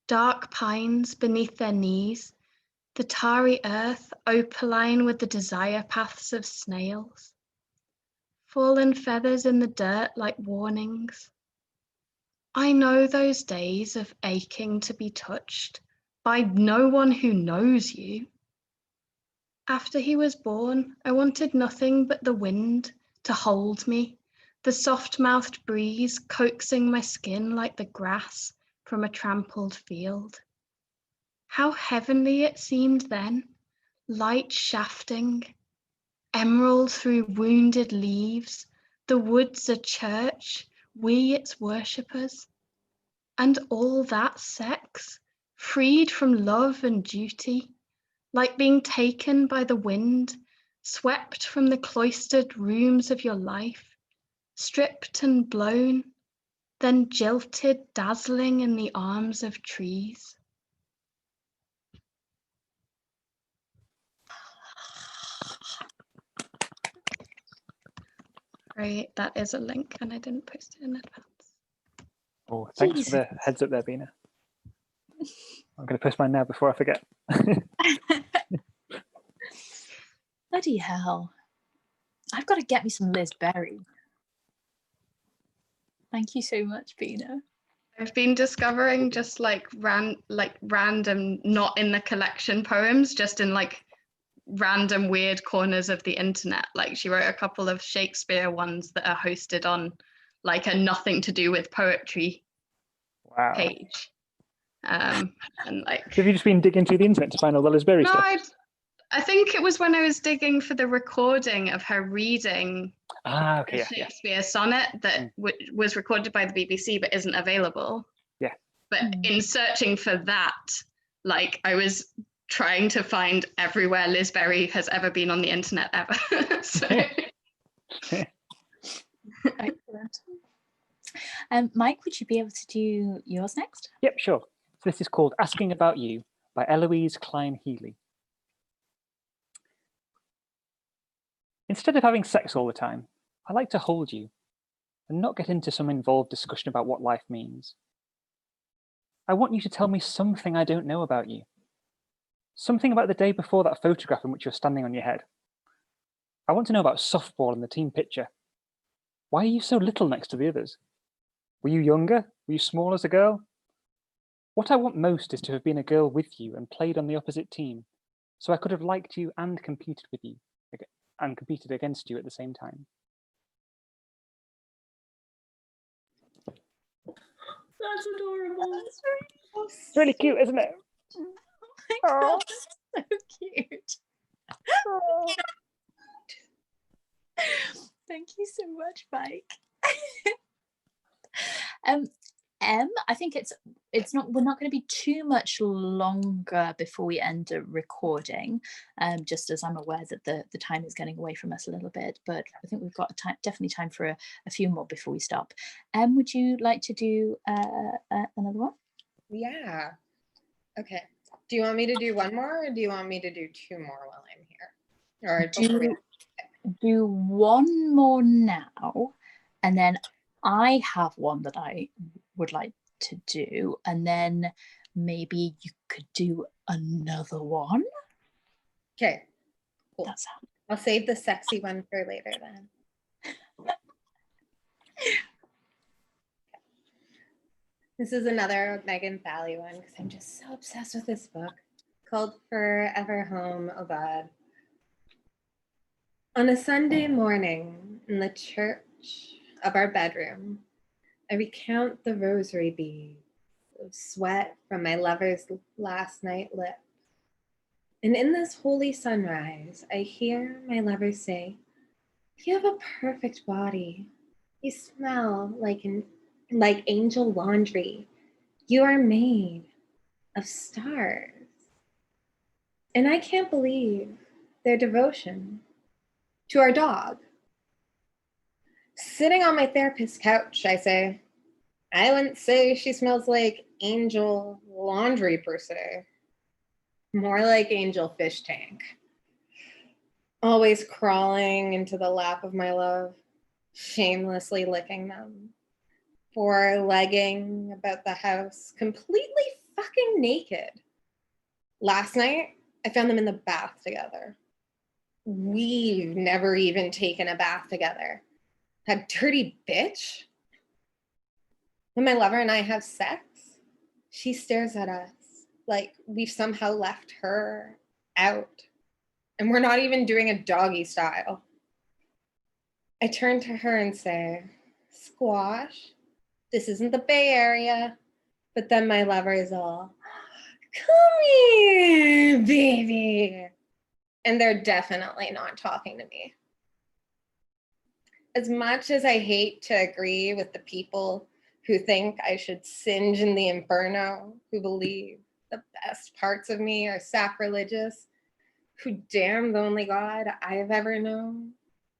dark pines beneath their knees, the tarry earth opaline with the desire paths of snails. Fallen feathers in the dirt like warnings. I know those days of aching to be touched by no one who knows you. After he was born, I wanted nothing but the wind to hold me, the soft-mouthed breeze coaxing my skin like the grass from a trampled field. How heavenly it seemed then, light shafting, emerald through wounded leaves, the woods a church, we its worshippers. And all that sex, freed from love and duty, like being taken by the wind, swept from the cloistered rooms of your life, stripped and blown, then jilted, dazzling in the arms of trees. Right, that is a link and I didn't post it in advance.
Oh, thanks for the heads up there, Bina. I'm going to post mine now before I forget.
Bloody hell. I've got to get me some Liz Berry. Thank you so much, Bina.
I've been discovering just like random, not in the collection poems, just in like random weird corners of the internet. Like she wrote a couple of Shakespeare ones that are hosted on like a nothing to do with poetry page. And like,
have you just been digging through the internet to find all the Liz Berry
no,
stuff?
I think it was when I was digging for the recording of her reading a Shakespeare sonnet that was recorded by the BBC but isn't available.
Yeah.
But in searching for that, like I was trying to find everywhere Liz Berry has ever been on the internet ever. So.
Excellent. Mike, would you be able to do yours next?
Yep, sure. So this is called Asking About You by Eloise Klein-Healy. Instead of having sex all the time, I like to hold you and not get into some involved discussion about what life means. I want you to tell me something I don't know about you. Something about the day before that photograph in which you're standing on your head. I want to know about softball and the team picture. Why are you so little next to the others? Were you younger? Were you small as a girl? What I want most is to have been a girl with you and played on the opposite team, so I could have liked you and competed with you, and competed against you at the same time.
That's adorable.
It's really cute, isn't it?
Oh my God, so cute. Thank you so much, Mike. I think it's not, we're not going to be too much longer before we end the recording, just as I'm aware that the time is getting away from us a little bit, but I think we've got definitely time for a few more before we stop. Would you like to do another one?
Yeah. Okay. Do you want me to do one more, or do you want me to do two more while I'm here? Or
do one more now, and then I have one that I would like to do, and then maybe you could do another one.
Okay, cool.
That's how.
I'll save the sexy one for later then. This is another Megan Falley one because I'm just so obsessed with this book called Forever Home, Oh God. On a Sunday morning in the church of our bedroom, I recount the rosary beads of sweat from my lover's last night lip. And in this holy sunrise, I hear my lover say, "You have a perfect body. You smell like angel laundry. You are made of stars." And I can't believe their devotion to our dog. Sitting on my therapist's couch, I say, "I wouldn't say she smells like angel laundry per se. More like angel fish tank. Always crawling into the lap of my love, shamelessly licking them, four-legging about the house, completely fucking naked. Last night, I found them in the bath together. We've never even taken a bath together. That dirty bitch. When my lover and I have sex, she stares at us like we've somehow left her out. And we're not even doing a doggy style. I turn to her and say, "Squash, this isn't the Bay Area." But then my lover is all, "Come here, baby." And they're definitely not talking to me. As much as I hate to agree with the people who think I should singe in the inferno, who believe the best parts of me are sacrilegious, who damn the only God I've ever known,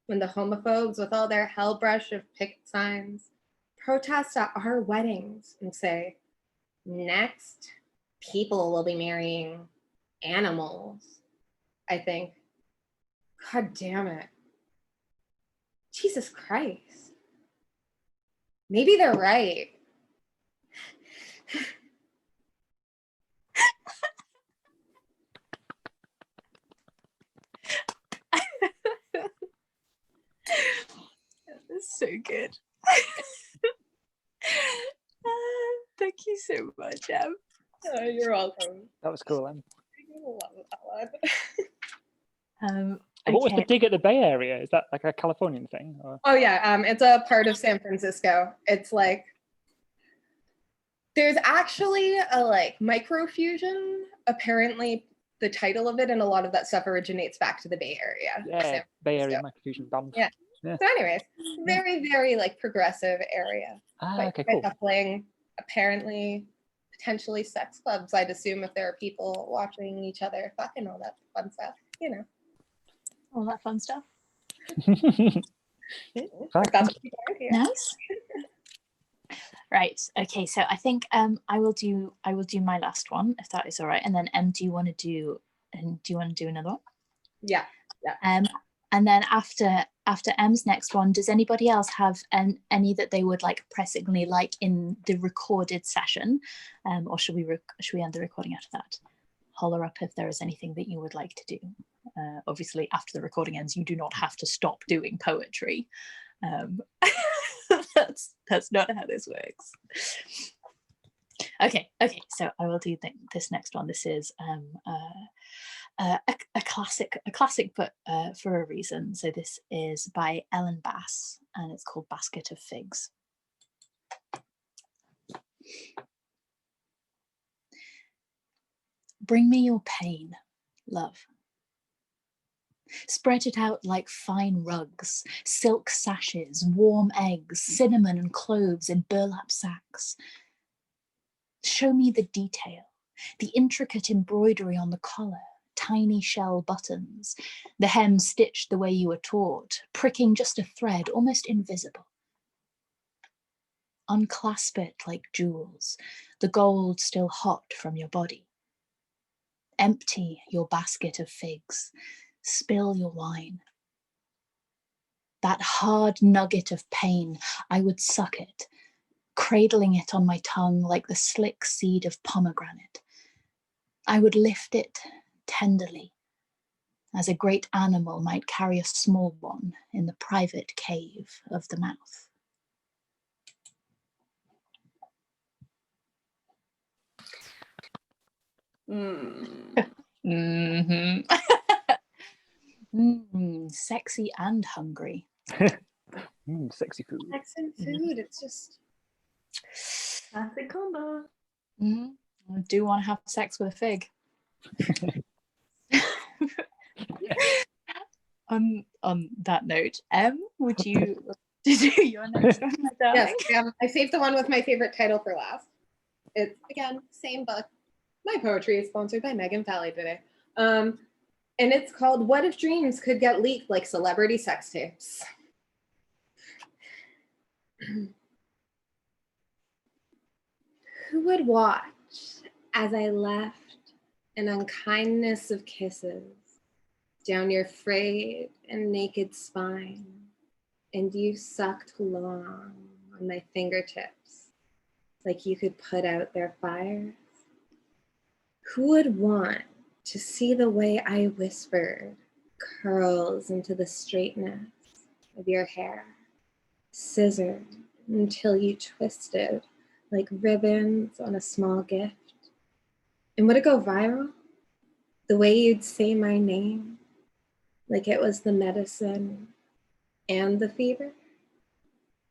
when the homophobes with all their hell brush of picket signs protest at our weddings and say, "Next, people will be marrying animals," I think, God damn it. Jesus Christ. Maybe they're right.
so good. Thank you so much, Em.
Oh, you're welcome.
That was cool, Em.
I love that one.
What was the
Okay.
dig at the Bay Area? Is that like a Californian thing? Or?
Oh yeah, it's a part of San Francisco. It's like there's actually a like microfusion. Apparently, the title of it and a lot of that stuff originates back to the Bay Area.
Yeah, Bay Area microfusion bomb.
Yeah. So anyways, very, very like progressive area.
Okay, cool.
Coupling, apparently, potentially sex clubs. I'd assume if there are people watching each other, fucking all that fun stuff, you know.
All that fun stuff.
If that's what people are here.
Nice. Right. Okay. So I think I will do my last one if that is all right. And then do you want to do another one?
Yeah.
And then after M's next one, does anybody else have any that they would like pressingly like in the recorded session, or should we end the recording after that? Holler up if there is anything that you would like to do. Obviously, after the recording ends, you do not have to stop doing poetry. That's not how this works. Okay. So I will do this next one. This is a classic, but for a reason. So this is by Ellen Bass, and it's called Basket of Figs. Bring me your pain, love. Spread it out like fine rugs, silk sashes, warm eggs, cinnamon and cloves in burlap sacks. Show me the detail, the intricate embroidery on the collar, tiny shell buttons, the hem stitched the way you were taught, pricking just a thread, almost invisible. Unclasp it like jewels, the gold still hot from your body. Empty your basket of figs. Spill your wine. That hard nugget of pain, I would suck it, cradling it on my tongue like the slick seed of pomegranate. I would lift it tenderly, as a great animal might carry a small one in the private cave of the mouth. Sexy and hungry.
Sexy food.
Sex and food. It's just
classic combo.
I do want to have sex with a fig. On that note, would you do your next one, my darling?
Yes, I saved the one with my favorite title for last. It's again same book. My poetry is sponsored by Megan Falley today, and it's called "What If Dreams Could Get Leaked Like Celebrity Sex Tapes." Who would watch as I left an unkindness of kisses down your frayed and naked spine, and you sucked long on my fingertips like you could put out their fires? Who would want to see the way I whispered curls into the straightness of your hair, scissored until you twisted like ribbons on a small gift? And would it go viral? The way you'd say my name, like it was the medicine and the fever?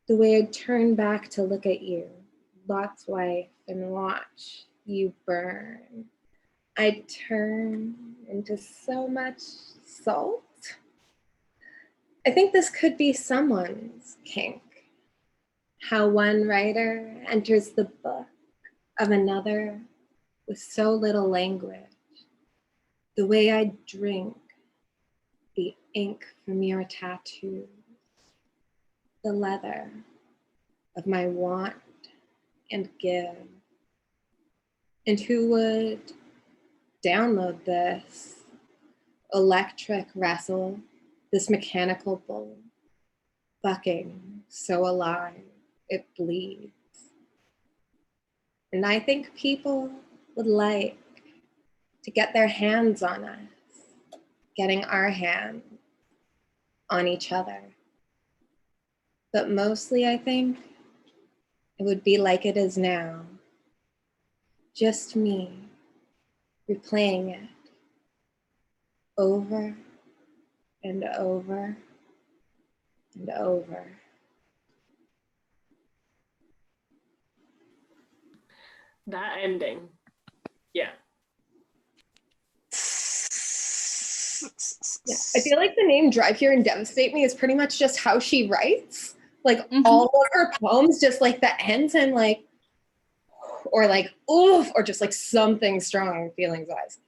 The way I'd turn back to look at you, Lot's wife, and watch you burn. I'd turn into so much salt. I think this could be someone's kink. How one writer enters the book of another with so little language. The way I drink the ink from your tattoos, the leather of my want and give. And who would download this electric wrestle, this mechanical bull, bucking so alive it bleeds? And I think people would like to get their hands on us, getting our hands on each other. But mostly, I think it would be like it is now. Just me replaying it over and over and over.
That ending. Yeah.
Yeah, I feel like the name Drive Here and Devastate Me is pretty much just how she writes. Like all of her poems, just like the ends and like, or like, oof, or just like something strong feelings wise.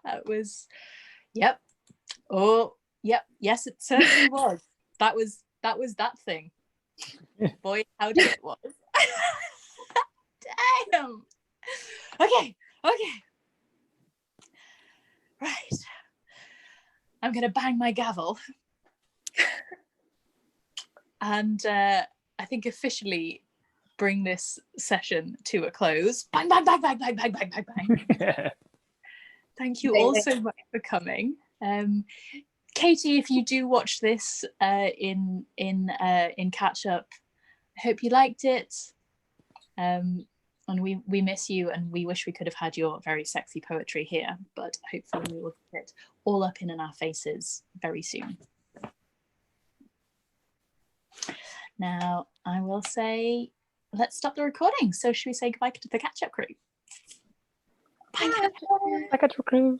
That was, yep. Oh, yep. Yes, it certainly was. That was that thing. Boy, howdy it was. Damn. Okay. Right. I'm gonna bang my gavel. And I think officially bring this session to a close. Bang, bang, bang, bang, bang, bang, bang, bang, bang. Thank you all so much for coming. Katie, if you do watch this in catch up, I hope you liked it. And we miss you, and we wish we could have had your very sexy poetry here, but hopefully we will get it all up in our faces very soon. Now I will say, let's stop the recording. So should we say goodbye to the catch-up crew? Bye.
Bye, catch-up crew.